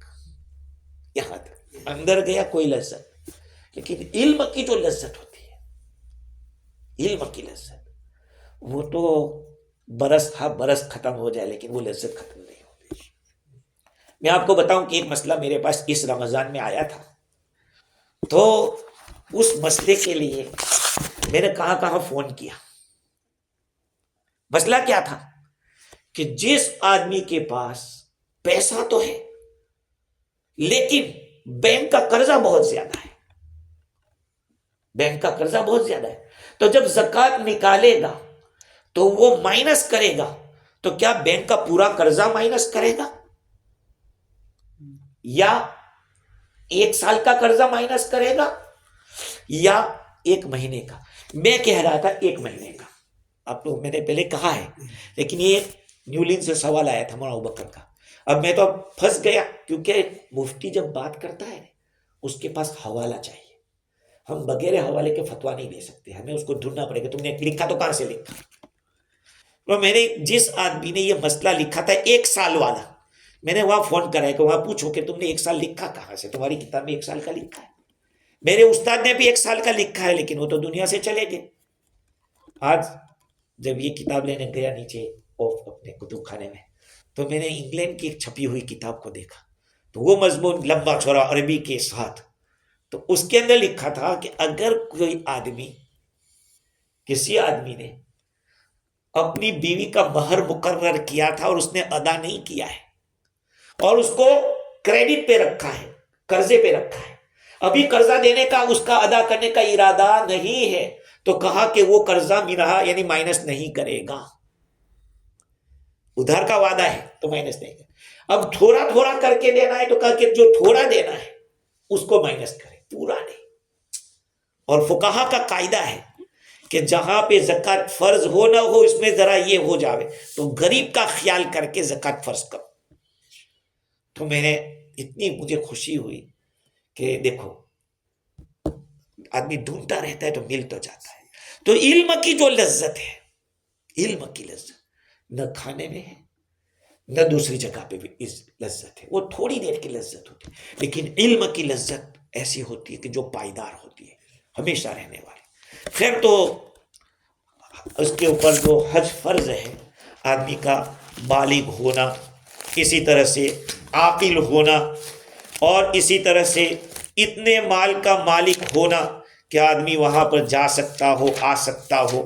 اندر گیا کوئی لذت، لیکن علم کی جو لذت ہوتی ہے، علم کی لذت، وہ تو برس ختم ہو جائے لیکن وہ لذت ختم نہیں ہوتی۔ میں آپ کو بتاؤں کہ ایک مسئلہ میرے پاس اس رمضان میں آیا تھا، تو اس مسئلے کے لیے میں نے کہاں فون کیا۔ مسئلہ کیا تھا کہ جس آدمی کے پاس پیسہ تو ہے لیکن بینک کا قرضہ بہت زیادہ ہے، بینک کا قرضہ بہت زیادہ ہے، تو جب زکوٰۃ نکالے گا تو وہ مائنس کرے گا، تو کیا بینک کا پورا قرضہ مائنس کرے گا یا 1 سال کا قرضہ مائنس کرے گا یا 1 مہینے کا؟ میں کہہ رہا تھا 1 مہینے کا، اب تو میں نے پہلے کہا ہے، لیکن یہ نیولین سے سوال آیا تھا مولانا ابوبکر کا، اب میں تو پھنس گیا، کیونکہ مفتی جب بات کرتا ہے اس کے پاس حوالہ چاہیے، ہم بغیر حوالے کے فتویٰ نہیں دے سکتے، ہمیں اس کو ڈھونڈنا پڑے گا، تم نے لکھا تو کہاں سے لکھا؟ تو میں نے جس آدمی نے یہ مسئلہ لکھا تھا 1 سال والا، میں نے وہاں فون کرا ہے کہ وہاں پوچھو کہ تم نے 1 سال لکھا کہاں سے، تمہاری کتاب میں 1 سال کا لکھا ہے، میرے استاد نے بھی 1 سال کا لکھا ہے لیکن وہ تو دنیا سے چلے گئے۔ آج جب یہ کتاب لینے گیا نیچے اپنے کتب خانے میں، تو میں نے انگلینڈ کی ایک چھپی ہوئی کتاب کو دیکھا، تو وہ مضمون لمبا چوڑا عربی کے ساتھ، تو اس کے اندر لکھا تھا کہ اگر کوئی آدمی، کسی آدمی نے اپنی بیوی کا مہر مقرر کیا تھا اور اس نے ادا نہیں کیا ہے اور اس کو کریڈٹ پہ رکھا ہے، قرضے پہ رکھا ہے، ابھی قرضہ دینے کا، اس کا ادا کرنے کا ارادہ نہیں ہے، تو کہا کہ وہ قرضہ میرا یعنی مائنس نہیں کرے گا، ادھار کا وعدہ ہے تو مائنس نہیں کرے، اب تھوڑا تھوڑا کر کے دینا ہے تو کہا کہ جو تھوڑا دینا ہے اس کو مائنس کرے، پورا نہیں۔ اور فقہا کا قاعدہ ہے کہ جہاں پہ زکوٰۃ فرض ہو نہ ہو، اس میں ذرا یہ ہو جاوے تو غریب کا خیال کر کے زکوٰۃ فرض کرو۔ تو میں نے اتنی مجھے خوشی ہوئی کہ دیکھو آدمی ڈھونڈتا رہتا ہے تو مل تو جاتا ہے۔ تو علم کی جو لذت ہے، علم کی لذت نہ کھانے میں ہے نہ دوسری جگہ پہ بھی اس لذت ہے، وہ تھوڑی دیر کی لذت ہوتی ہے، لیکن علم کی لذت ایسی ہوتی ہے کہ جو پائیدار ہوتی ہے، ہمیشہ رہنے والی۔ خیر، تو اس کے اوپر جو حج فرض ہے، آدمی کا بالغ ہونا، اسی طرح سے عاقل ہونا، اور اسی طرح سے اتنے مال کا مالک ہونا کہ آدمی وہاں پر جا سکتا ہو، آ سکتا ہو،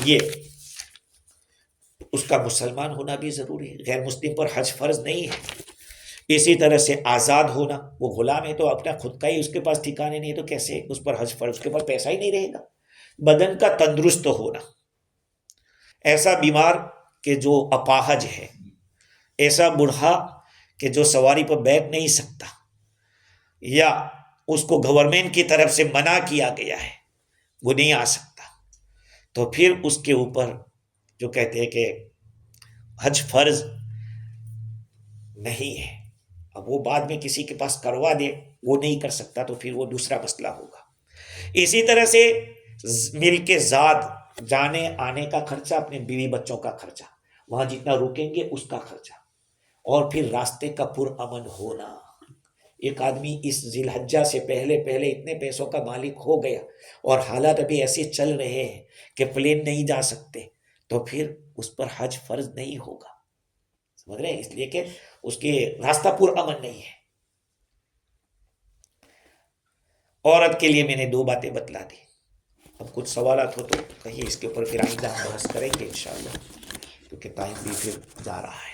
یہ اس کا مسلمان ہونا بھی ضروری ہے، غیر مسلم پر حج فرض نہیں ہے۔ اسی طرح سے آزاد ہونا، وہ غلام ہے تو اپنا خود کا ہی اس کے پاس ٹھکانے نہیں ہے تو کیسے اس پر حج فرض، اس کے پاس پیسہ ہی نہیں رہے گا۔ بدن کا تندرست ہونا، ایسا بیمار کہ جو اپاہج ہے، ایسا بوڑھا کہ جو سواری پر بیٹھ نہیں سکتا، یا اس کو گورنمنٹ کی طرف سے منع کیا گیا ہے، وہ نہیں آ سکتا، تو پھر اس کے اوپر جو کہتے ہیں کہ حج فرض نہیں ہے۔ اب وہ بعد میں کسی کے پاس کروا دے، وہ نہیں کر سکتا، تو پھر وہ دوسرا مسئلہ ہوگا۔ اسی طرح سے مل کے زاد، جانے آنے کا خرچہ، اپنے بیوی بچوں کا خرچہ، وہاں جتنا رکیں گے اس کا خرچہ، اور پھر راستے کا پرامن ہونا۔ ایک آدمی اس ذی الحجہ سے پہلے اتنے پیسوں کا مالک ہو گیا اور حالات ابھی ایسے چل رہے ہیں کہ پلین نہیں جا سکتے، تو پھر اس پر حج فرض نہیں ہوگا، سمجھ رہے ہیں؟ اس لیے کہ اس کے راستہ پرامن نہیں ہے۔ عورت کے لیے میں نے 2 باتیں بتلا دی۔ اب کچھ سوالات ہو تو کہیں، اس کے اوپر پھر آئندہ ہم بحث کریں گے انشاءاللہ، کیونکہ ٹائم بھی پھر جا رہا ہے۔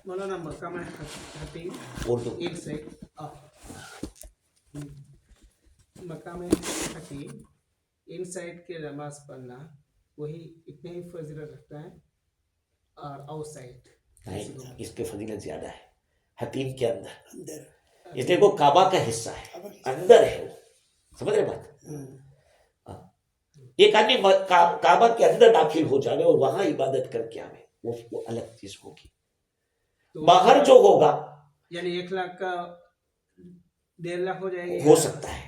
مولانا مقام حتیم اردو مقام حتیم ان سائڈ کے نماز پڑھنا وہی اتنے ہی فضیلت رکھتا ہے، اور آؤٹ سائڈ نہیں، اس کے فضیلت زیادہ ہے۔ حتیم کے اندر، اس لیے وہ کعبہ کا حصہ ہے، اندر ہے وہ، سمجھ رہے بات؟ ایک آدمی کعبہ کے اندر داخل ہو جائے اور وہاں عبادت کر کے آئے، وہ الگ چیز ہوگی۔ باہر جو ہوگا یعنی 1 لاکھ کا 1.5 لاکھ ہو جائے گی، ہو سکتا ہے،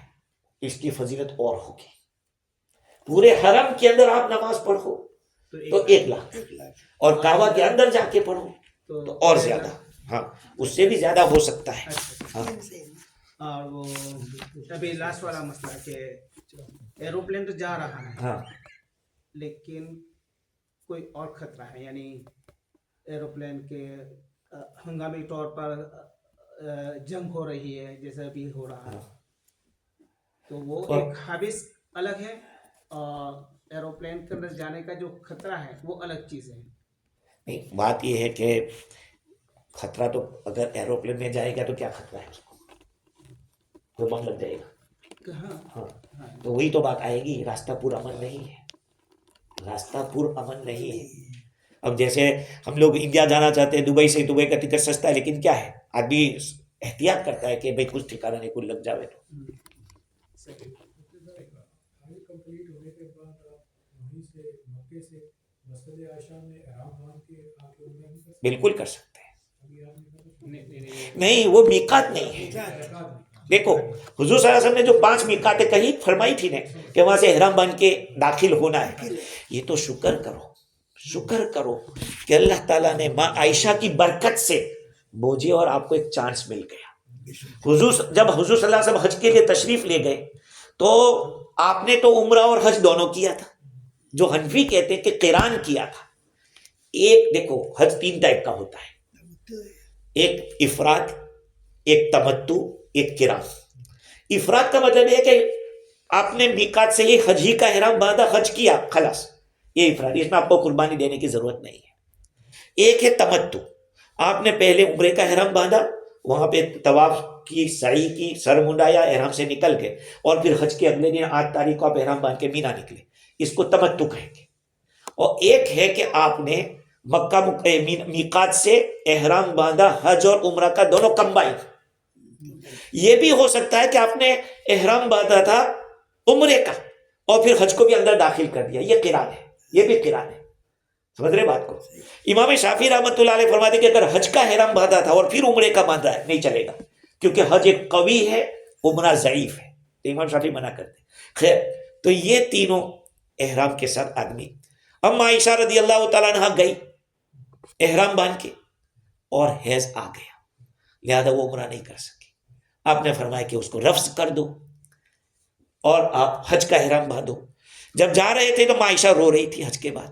اس کی فضیلت اور ہوگی۔ پورے حرم کے اندر آپ نماز پڑھو تو 1 لاکھ، اور کعبہ کے اندر جا کے پڑھو تو اور زیادہ، ہاں اس سے بھی زیادہ ہو سکتا ہے۔ ہاں، اور وہ ابھی لاسٹ والا مسئلہ کہ ایروپلین تو جا رہا ہے، ہاں، لیکن کوئی اور خطرہ ہے، یعنی ایروپلین کے ہنگامی طور پر جنگ ہو رہی ہے جیسے ابھی ہو رہا ہے، تو وہ ایک حادث الگ ہے، اور ایروپلین کے اندر جانے کا جو خطرہ ہے وہ الگ چیز ہے۔ نہیں، بات یہ ہے کہ خطرہ تو اگر ایروپلین میں جائے گا تو کیا خطرہ ہے، اس کو کوئی بم لگ جائے گا، ہاں، تو وہی تو بات آئے گی، راستہ پرامن نہیں ہے، راستہ پرامن نہیں ہے۔ اب جیسے ہم لوگ انڈیا جانا چاہتے ہیں، دبئی سے، دبئی کا ٹکٹ سستا ہے، لیکن کیا ہے، آدمی احتیاط کرتا ہے کہ بھئی کچھ ٹھکانا نہیں، کچھ لگ جاوے تو۔ کمپلیٹ ہونے کے بعد آپ وہیں سے مکے سے مسجد عائشہ میں احرام باندھ کے آ کے عمرہ نہیں کر سکتے؟ بالکل کر سکتے ہیں، ابھی آپ نے کہا نہیں وہ میقات نہیں ہے۔ دیکھو حضور صلی اللہ علیہ وسلم نے جو 5 میقاتیں کہیں فرمائی تھی نا کہ وہاں سے احرام باندھ کے داخل ہونا ہے، یہ تو شکر کرو کہ اللہ تعالیٰ نے ماں عائشہ کی برکت سے بوجھے اور آپ کو ایک چانس مل گیا۔ جب حضور صلی اللہ علیہ وسلم حج کے لیے تشریف لے گئے تو آپ نے تو عمرہ اور حج دونوں کیا تھا، جو حنفی کہتے ہیں کہ قران کیا تھا۔ ایک دیکھو حج 3 ٹائپ کا ہوتا ہے، ایک افراد، ایک تمتع، ایک قران۔ افراد کا مطلب یہ ہے کہ آپ نے میقات سے ہی حج ہی کا احرام باندھا، حج کیا، خلاص، یہ افراد، اس میں آپ کو قربانی دینے کی ضرورت نہیں ہے۔ ایک ہے تمتع، آپ نے پہلے عمرے کا احرام باندھا، وہاں پہ طواف کی، سعی کی، سر منڈایا، احرام سے نکل گئے، اور پھر حج کے اگلے دن 8 تاریخ کو آپ احرام باندھ کے مینا نکلے، اس کو تمتع کہیں گے۔ اور ایک ہے کہ آپ نے مکہ میقات سے احرام باندھا، حج اور عمرہ کا دونوں کمبائن۔ یہ بھی ہو سکتا ہے کہ آپ نے احرام باندھا تھا عمرے کا اور پھر حج کو بھی اندر داخل کر دیا، یہ قران ہے، یہ بھی قران ہے، سمجھ رہے بات کو؟ امام شافعی رحمۃ اللہ علیہ فرماتے کہ اگر حج کا احرام باندھا تھا اور پھر عمرے کا باندھا ہے نہیں چلے گا، کیونکہ حج ایک قوی ہے، عمرہ ضعیف ہے، تو امام شافعی منع کرتے۔ خیر، تو یہ تینوں احرام کے ساتھ آدمی۔ ام عائشہ رضی اللہ تعالیٰ عنہ گئی احرام باندھ کے اور حیض آ گیا، لہذا وہ عمرہ نہیں کر سکی۔ آپ نے فرمایا کہ اس کو رفض کر دو اور آپ حج کا احرام باندھو۔ جب جا رہے تھے تو عائشہ رو رہی تھی حج کے بعد،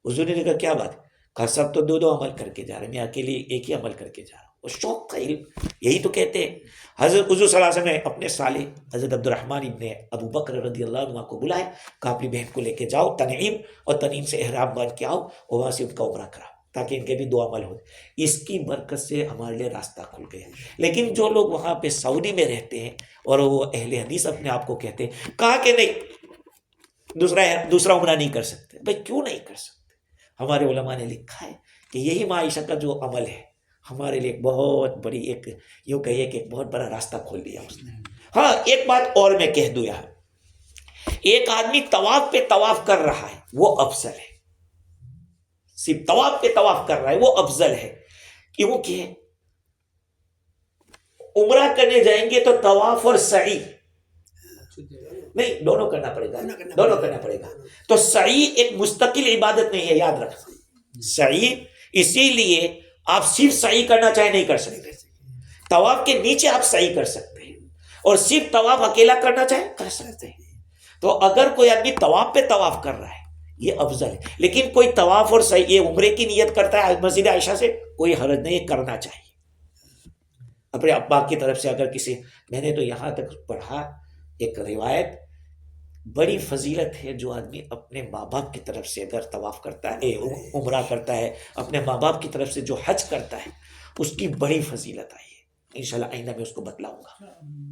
حضور نے کہا کیا بات؟ کہا سب تو 2 عمل کر کے جا رہے ہیں، میں اکیلے ایک ہی عمل کر کے جا رہا ہوں۔ وہ شوق کا علم، یہی تو کہتے ہیں۔ حضرت حضور صلی اللہ علیہ وسلم نے اپنے سالے حضرت عبد الرحمن ابن ابو بکر رضی اللہ عنہ کو بلایا، کہا اپنی بہن کو لے کے جاؤ تنعیم، اور تنعیم سے احرام باندھ کے آؤ اور وہاں سے ان کا عمرہ کراؤ، تاکہ ان کے بھی 2 عمل ہو۔ اس کی برکت سے ہمارے لیے راستہ کھل گیا۔ لیکن جو لوگ وہاں پہ سعودی میں رہتے ہیں اور وہ اہل حدیث اپنے آپ کو کہتے ہیں، کہا کہ نہیں دوسرا عمرہ نہیں کر سکتے۔ بھائی کیوں نہیں کر سکتے؟ ہمارے علماء نے لکھا ہے کہ یہی ماں عائشہ کا جو عمل ہے ہمارے لیے ایک بہت بڑی ایک یوں کہیے کہ ایک بہت بڑا راستہ کھول دیا اس نے. ہاں ایک بات اور میں کہہ دوں یہاں, ایک آدمی طواف پہ طواف کر رہا ہے وہ افضل ہے, صرف طواف پہ طواف کر رہا ہے وہ افضل ہے, کیونکہ عمرہ کرنے جائیں گے تو طواف اور سعی نہیں, دونوں کرنا پڑے گا, دونوں کرنا پڑے گا. تو سعی ایک مستقل عبادت نہیں ہے, یاد رکھنا. سعی اسی لیے آپ صرف سعی کرنا چاہے نہیں کر سکتے, طواف کے نیچے آپ سعی کر سکتے ہیں, اور صرف طواف اکیلا کرنا چاہے کر سکتے ہیں. تو اگر کوئی آدمی طواف پہ طواف کر رہا ہے یہ افضل ہے, لیکن کوئی طواف اور سعی یہ عمرے کی نیت کرتا ہے مسجد عائشہ سے, کوئی حرج نہیں, کرنا چاہیے اپنے ابا کی طرف سے. اگر کسی, میں نے تو یہاں تک پڑھا ایک روایت, بڑی فضیلت ہے جو آدمی اپنے ماں باپ کی طرف سے اگر طواف کرتا ہے عمرہ کرتا ہے, اپنے ماں باپ کی طرف سے جو حج کرتا ہے اس کی بڑی فضیلت آئی ہے. انشاءاللہ آئندہ میں اس کو بتلاؤں گا.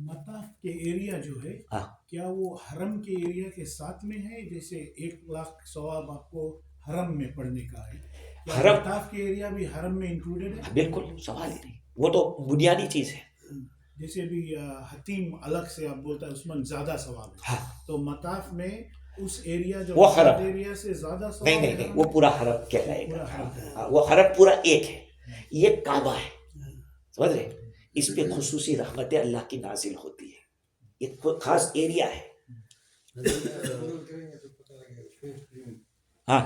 مطاف کے ایریا جو ہے ہاں کیا وہ حرم کے ایریا کے ساتھ میں ہے؟ جیسے 1,00,000 ثواب آپ کو حرم میں پڑھنے کا ہے, کیا حرم مطاف کے ایریا بھی حرم میں انکلوڈیڈ ہے؟ بالکل سوال ہی نہیں, وہ تو بنیادی چیز ہے. جیسے بھی حتیم الگ سے آپ بولتا ہے اس میں زیادہ ثواب ہے, ہاں تو مطاف میں اس ایریا جو وہ حرم ایریا سے زیادہ ثواب نہیں نہیں ہے نہیں, وہ پورا حرم کہلائے پورا گا. حرم ہے. ہاں, وہ حرم پورا ایک ہے, یہ کعبہ ہے, سمجھ رہے, اس پہ خصوصی رحمتیں اللہ کی نازل ہوتی ہے, ایک خاص ایریا ہے. ہاں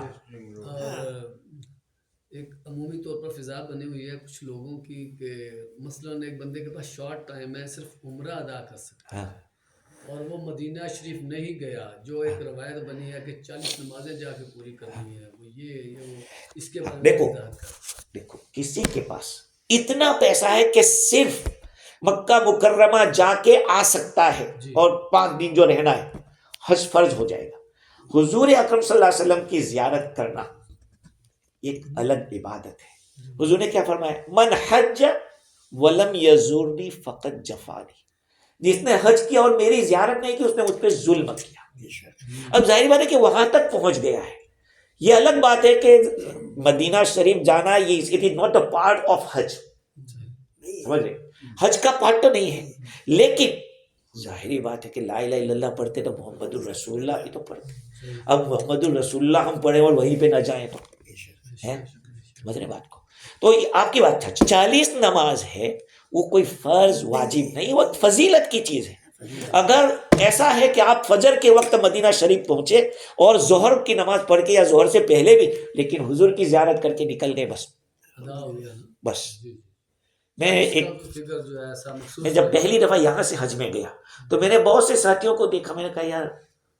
ایک عمومی طور پر فضا بنی ہوئی ہے کچھ لوگوں کی کہ مثلاً ایک بندے کے پاس شارٹ ٹائم ہے, صرف عمرہ ادا کر سکتا ہے, ہاں اور وہ مدینہ شریف نہیں گیا, جو ایک روایت بنی ہے کہ 40 نمازیں جا کے پوری کرنی ہے, وہ یہ وہ اس کے بارے میں وضاحت کر. دیکھو کسی کے پاس اتنا پیسہ ہے کہ صرف مکہ مکرمہ جا کے آ سکتا ہے اور 5 دن جو رہنا ہے حج فرض ہو جائے گا. حضور اکرم صلی اللہ علیہ وسلم کی زیارت کرنا ایک الگ عبادت ہے. حضور نے کیا فرمایا, من حج ولم یزورنی فقط جفانی, جس نے حج کیا اور میری زیارت نہیں کی اس نے مجھ پہ ظلم کیا. اب ظاہر بات ہے کہ وہاں تک پہنچ گیا ہے, یہ الگ بات ہے کہ مدینہ شریف جانا یہ it is not a part of Hajj, سمجھ رہے, حج کا پارٹ تو نہیں ہے, لیکن ظاہری بات ہے کہ لا الہ الا اللہ پڑھتے تو محمد الرسول اللہ بھی تو پڑھتے. اب محمد الرسول اللہ ہم پڑھیں اور وہیں پہ نہ جائیں تو سمجھ رہے بات کو. تو آپ کی بات 40 نماز ہے, وہ کوئی فرض واجب نہیں, وہ فضیلت کی چیز ہے. اگر ایسا ہے کہ آپ فجر کے وقت مدینہ شریف پہنچے اور ظہر کی نماز پڑھ کے یا ظہر سے پہلے بھی, لیکن حضور کی زیارت کر کے نکل گئے, بس ادا ہو گیا نا. بس. میں جب پہلی دفعہ یہاں سے حج میں گیا تو میں نے بہت سے ساتھیوں کو دیکھا, میں نے کہا یار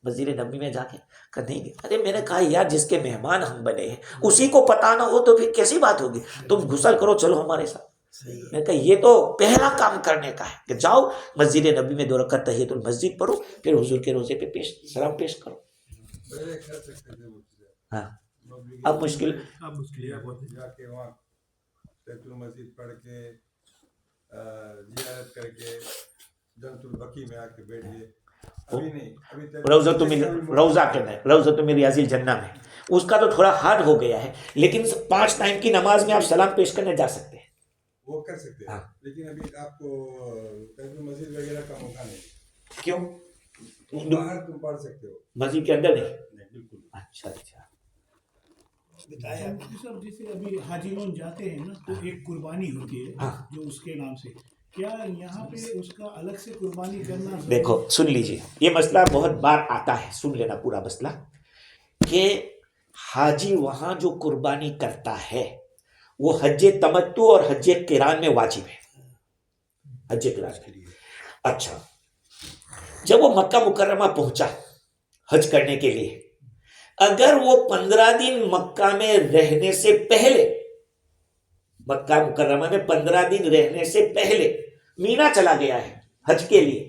مسجد نبوی میں جا کے نہیں گیا. ارے میں نے کہا یار جس کے مہمان ہم بنے ہیں اسی کو پتہ نہ ہو تو پھر کیسی بات ہوگی, تم غسل کرو چلو ہمارے ساتھ. میں نے کہا یہ تو پہلا کام کرنے کا ہے کہ جاؤ مسجد نبوی میں 2 رکعت تحیۃ المسجد پڑھو, پھر حضور کے روضے پہ سلام پیش کرو. ہاں اب مشکل مسجد پڑھ کے زیارت کر کے جنت البقیع میں آ کے بیٹھ گئے. روضۃ من ریاض الجنہ میں اس کا تو تھوڑا ہارڈ ہو گیا ہے, لیکن 5 ٹائم کی نماز میں آپ سلام پیش کرنے جا سکتے ہیں, وہ کر سکتے ہیں, لیکن ابھی آپ کو مسجد وغیرہ کا موقع نہیں. کیوں؟ باہر تم پڑھ سکتے ہو, مسجد کے اندر نہیں. بالکل. اچھا اچھا. سب جیسے ابھی حاجیون جاتے ہیں نا تو ایک قربانی ہوتی ہے جو اس کے نام سے, کیا یہاں پہ اس کا الگ سے قربانی کرنا؟ دیکھو سن لیجئے, یہ مسئلہ بہت بار آتا ہے, سن لینا پورا مسئلہ, کہ حاجی وہاں جو قربانی کرتا ہے وہ حج تمتع اور حج قران میں واجب ہے, حج قران کے لیے. اچھا جب وہ مکہ مکرمہ پہنچا حج کرنے کے لیے, اگر وہ 15 دن مکہ میں رہنے سے پہلے, مکہ مکرمہ میں 15 دن رہنے سے پہلے مینا چلا گیا ہے حج کے لیے,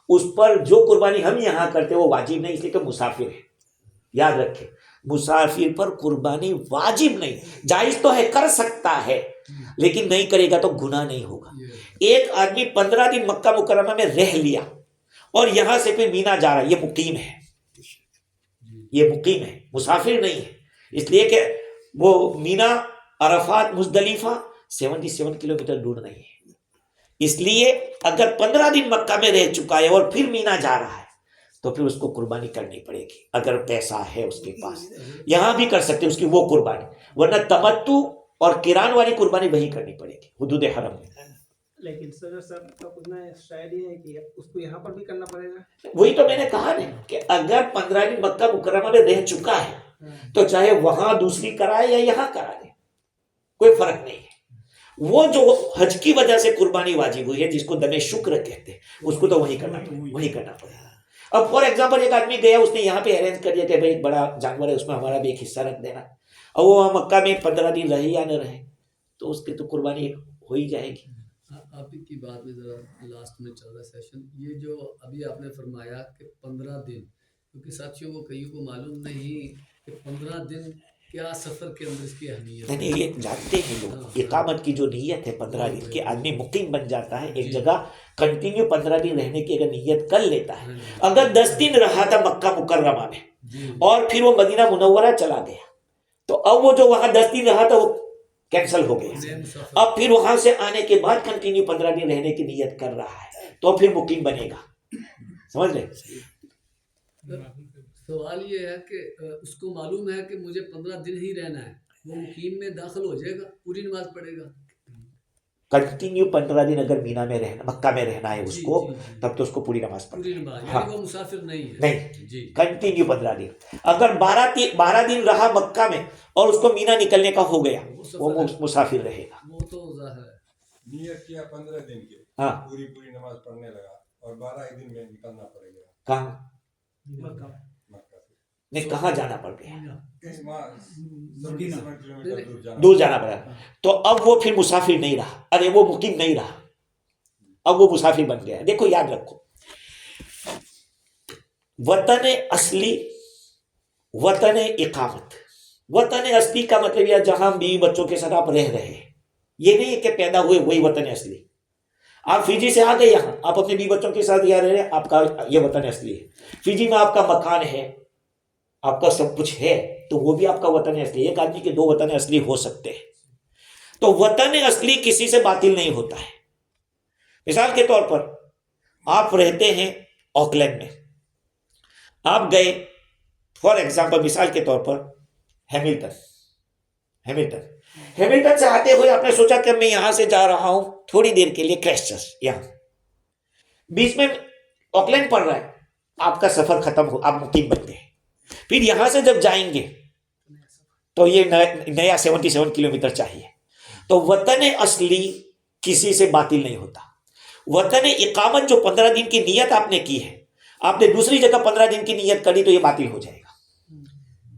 اس پر جو قربانی ہم یہاں کرتے وہ واجب نہیں, اس لیے کہ مسافر ہے. یاد رکھیں مسافر پر قربانی واجب نہیں, جائز تو ہے کر سکتا ہے لیکن نہیں کرے گا تو گناہ نہیں ہوگا. ایک آدمی 15 دن مکہ مکرمہ میں رہ لیا اور یہاں سے پھر مینا جا رہا ہے, یہ مقیم ہے, یہ مقیم ہے, مسافر نہیں ہے. اس لیے کہ وہ مینا عرفات مزدلفہ 77 کلومیٹر دور نہیں ہے. اس لیے اگر 15 دن مکہ میں رہ چکا ہے اور پھر مینا جا رہا ہے تو پھر اس کو قربانی کرنی پڑے گی اگر پیسہ ہے اس کے پاس. یہاں بھی کر سکتے اس کی وہ قربانی, ورنہ تمتع اور قران والی قربانی وہی کرنی پڑے گی حدود حرم میں. لیکن صدر صاحب کا پوچھنا ہے شاید یہ ہے کہ اس کو یہاں پر بھی کرنا پڑے گا. وہی تو میں نے کہا نا کہ اگر 15 دن مکہ مکرمہ میں رہ چکا ہے تو چاہے وہاں دوسری کرائے یا یہاں کرا دے, کوئی فرق نہیں ہے. وہ جو حج کی وجہ سے قربانی واجب ہوئی ہے جس کو دم شکر کہتے ہیں, اس کو تو وہی کرنا پڑے گا. اب فار ایگزامپل ایک آدمی گیا, اس نے یہاں پہ ارینج کر دیا کہ بھائی ایک بڑا جانور ہے اس میں ہمارا بھی ایک حصہ رکھ دینا, اور وہ وہاں مکہ میں 15 دن رہے یا نہ رہے تو اس کی تو قربانی ہو ہی جائے گی. آپ کی بات میں ذرا لاسٹ میں چل رہا سیشن, یہ جو ابھی آپ نے فرمایا کہ 15 دن, کیونکہ ساتھیوں کو کئیوں کو معلوم نہیں کہ 15 دن کیا سفر کے اندر اس کی اہمیت ہے. نہیں یہ جانتے ہیں لوگ, اقامت کی جو نیت ہے 15 دن کی, آدمی مقیم بن جاتا ہے ایک جگہ کنٹینیو 15 دن رہنے کی اگر نیت کر لیتا ہے. اگر 10 دن رہا تھا مکہ مکرمہ میں اور پھر وہ مدینہ منورہ چلا گیا تو اب وہ جو وہاں 10 دن رہا تھا وہ کینسل ہو گیا. اب پھر وہاں سے آنے کے بعد کنٹینیو 15 دن رہنے کی نیت کر رہا ہے تو پھر مقیم بنے گا. سمجھ لیں. سوال یہ ہے کہ اس کو معلوم ہے کہ مجھے 15 دن ہی رہنا ہے, وہ مقیم میں داخل ہو جائے گا, پوری نماز پڑھے گا. کنٹینیو 15 دن اگر مینا میں رہنا, مکہ میں رہنا ہے اس کو, تب تو اس کو پوری نماز پوری پڑھنا نماز, ہے. یعنی وہ مسافر نہیں ہے. نہیں, کنٹینیو 15 دن. اگر 12 دن رہا مکہ میں اور اس کو مینا نکلنے کا ہو گیا وہ مسافر رہے گا. وہ تو ظاہر ہے. نیت کیا 15 دن کی, ہاں پوری نماز پڑھنے لگا اور 12 دن میں نکلنا پڑے گا. کہاں مکہ سے نہیں, کہاں جانا پڑ گیا, 77 کلومیٹر دور جانا پڑا, تو اب وہ پھر مسافر نہیں رہا, ارے وہ مقیم نہیں رہا, اب وہ مسافر بن گیا. دیکھو یاد رکھو, وطن اصلی, وطن اقامت. وطن اصلی کا مطلب یہ جہاں بیوی بچوں کے ساتھ آپ رہ رہے ہیں, یہ نہیں ہے کہ پیدا ہوئے وہی وطن اصلی. آپ فیجی سے آ گئے یہاں, آپ اپنے بیوی بچوں کے ساتھ یہاں رہ رہے ہیں, آپ کا یہ وطن اصلی ہے. فیجی میں آپ کا مکان ہے, آپ کا سب کچھ ہے, تو وہ بھی آپ کا وطن اصلی. ایک آدمی کے 2 وطن اصلی ہو سکتے ہیں. تو وطن اصلی کسی سے باطل نہیں ہوتا ہے. مثال کے طور پر آپ رہتے ہیں آکلینڈ میں, آپ گئے فار ایگزامپل مثال کے طور پر ہیملٹن سے آتے ہوئے آپ نے سوچا کہ میں یہاں سے جا رہا ہوں تھوڑی دیر کے لیے کرائسٹ چرچ, یہاں بیچ میں آکلینڈ پڑ رہا ہے, آپ کا سفر ختم ہو, آپ مقیم بن گئے. پھر یہاں سے جب جائیں گے تو یہ نیا 77 کلومیٹر چاہیے. تو وطن اصلی کسی سے باطل نہیں ہوتا. وطن اقامت جو 15 دن کی نیت آپ نے کی ہے, آپ نے دوسری جگہ 15 دن کی نیت کری تو یہ باطل ہو جائے گا.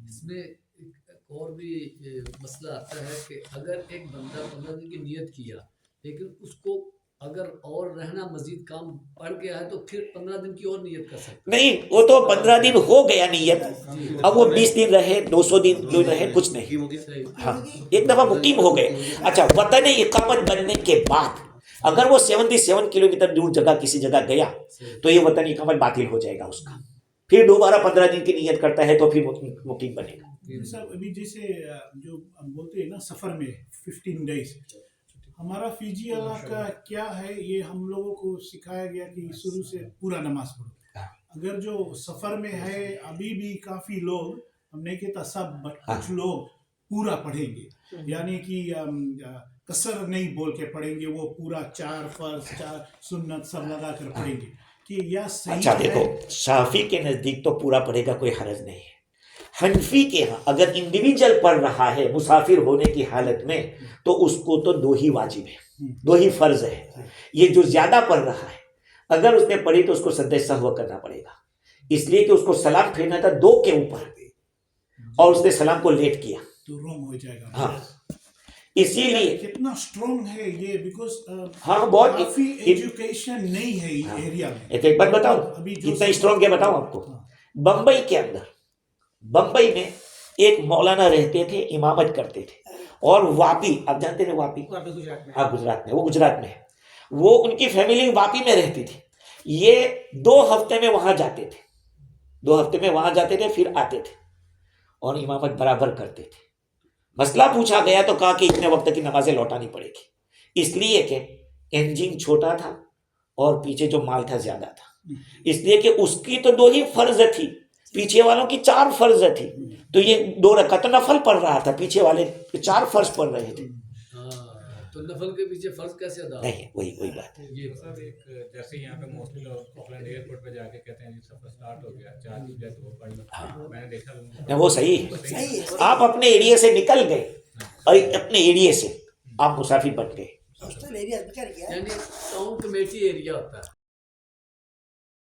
اس میں ایک اور بھی مسئلہ آتا ہے کہ اگر ایک بندہ 15 دن کی نیت کیا لیکن اس کو اگر اور رہنا مزید کام پڑ گیا ہے تو پھر 15 دن کی اور نیت کر سکتے نہیں, وہ تو 15 دن ہو گیا نیت, اب وہ 20 دن رہے 200 دن رہے کچھ نہیں, ہاں ایک دفعہ مقیم ہو گئے. اچھا, وطن اقامت بننے کے بعد اگر وہ 77 کلومیٹر دور جگہ کسی جگہ گیا تو یہ وطن اقامت باطل ہو جائے گا اس کا. پھر دوبارہ 15 دن کی نیت کرتا ہے تو پھر مقیم بنے گا. صاحب ابھی جیسے جو ہم بولتے ہیں نا سفر میں 15 ڈیز, ہمارا فیجی علاقہ کیا ہے, یہ ہم لوگوں کو سکھایا گیا کہ شروع سے پورا نماز پڑھو. اگر جو سفر میں ہے ابھی بھی کافی لوگ, ہم نہیں کہتا سب, کچھ لوگ پورا پڑھیں گے, یعنی کہ قصر نہیں بول کے پڑھیں گے, وہ پورا 4 فرض 4 سنت سب لگا کر پڑھیں گے. کہ یا صحیح اچھا ہے؟ دیکھو, شافی کے نزدیک تو پورا پڑھے گا, کوئی حرج نہیں ہے. حنفی کے ہاں اگر انڈیویجل پڑھ رہا ہے مسافر ہونے کی حالت میں تو اس کو تو 2 ہی واجب ہے, 2 ہی فرض ہے. یہ جو زیادہ پڑھ رہا ہے اگر اس نے پڑھی تو اس کو سجدہ سہو کرنا پڑے گا, اس لیے کہ اس کو سلام پھیرنا تھا 2 کے اوپر اور اس نے سلام کو لیٹ کیا تو رونگ ہو جائے گا. ہاں, اسی لیے کتنا اسٹرانگ ہے یہ, بیکاز ہاں بہت کافی ایجوکیشن نہیں ہے اس ایریا میں. ایک بات بتاؤ کتنا اسٹرانگ ہے, بتاؤں آپ کو. بمبئی کے اندر, بمبئی میں ایک مولانا رہتے تھے, امامت کرتے تھے, اور واپی, آپ جانتے ہیں واپی, آپ گجرات میں, وہ گجرات میں ہے, وہ ان کی فیملی واپی میں رہتی تھی. یہ 2 ہفتے میں وہاں جاتے تھے, 2 ہفتے میں وہاں جاتے تھے, پھر آتے تھے اور امامت برابر کرتے تھے. مسئلہ پوچھا گیا تو کہا کہ اتنے وقت کی نمازیں لوٹانی پڑے گی، اس لیے کہ انجن چھوٹا تھا اور پیچھے جو مال تھا زیادہ تھا، اس لیے کہ اس کی تو 2 ہی فرض تھی، پیچھے والوں کی 4 فرض تھی، تو یہ 2 رکعت نفل پڑھ رہا تھا، پیچھے والے 4 فرض پڑھ رہے تھے. تو نفل کے پیچھے فرض کیسے ادا؟ نہیں، وہی بات ہے. یہ سر ایک جیسے یہاں پہ موسٹلی لوگ آکلینڈ ایئرپورٹ پہ جا کے کہتے ہیں جی سفر سٹارٹ ہو گیا، چارج جو ہے تو وہ پڑھ لو. میں نے دیکھا وہ صحیح ہے. آپ اپنے ایریے سے نکل گئے اور اپنے ایریے سے آپ مسافر بن گئے. یعنی ٹاؤن کمیٹی ایریا ہوتا ہے.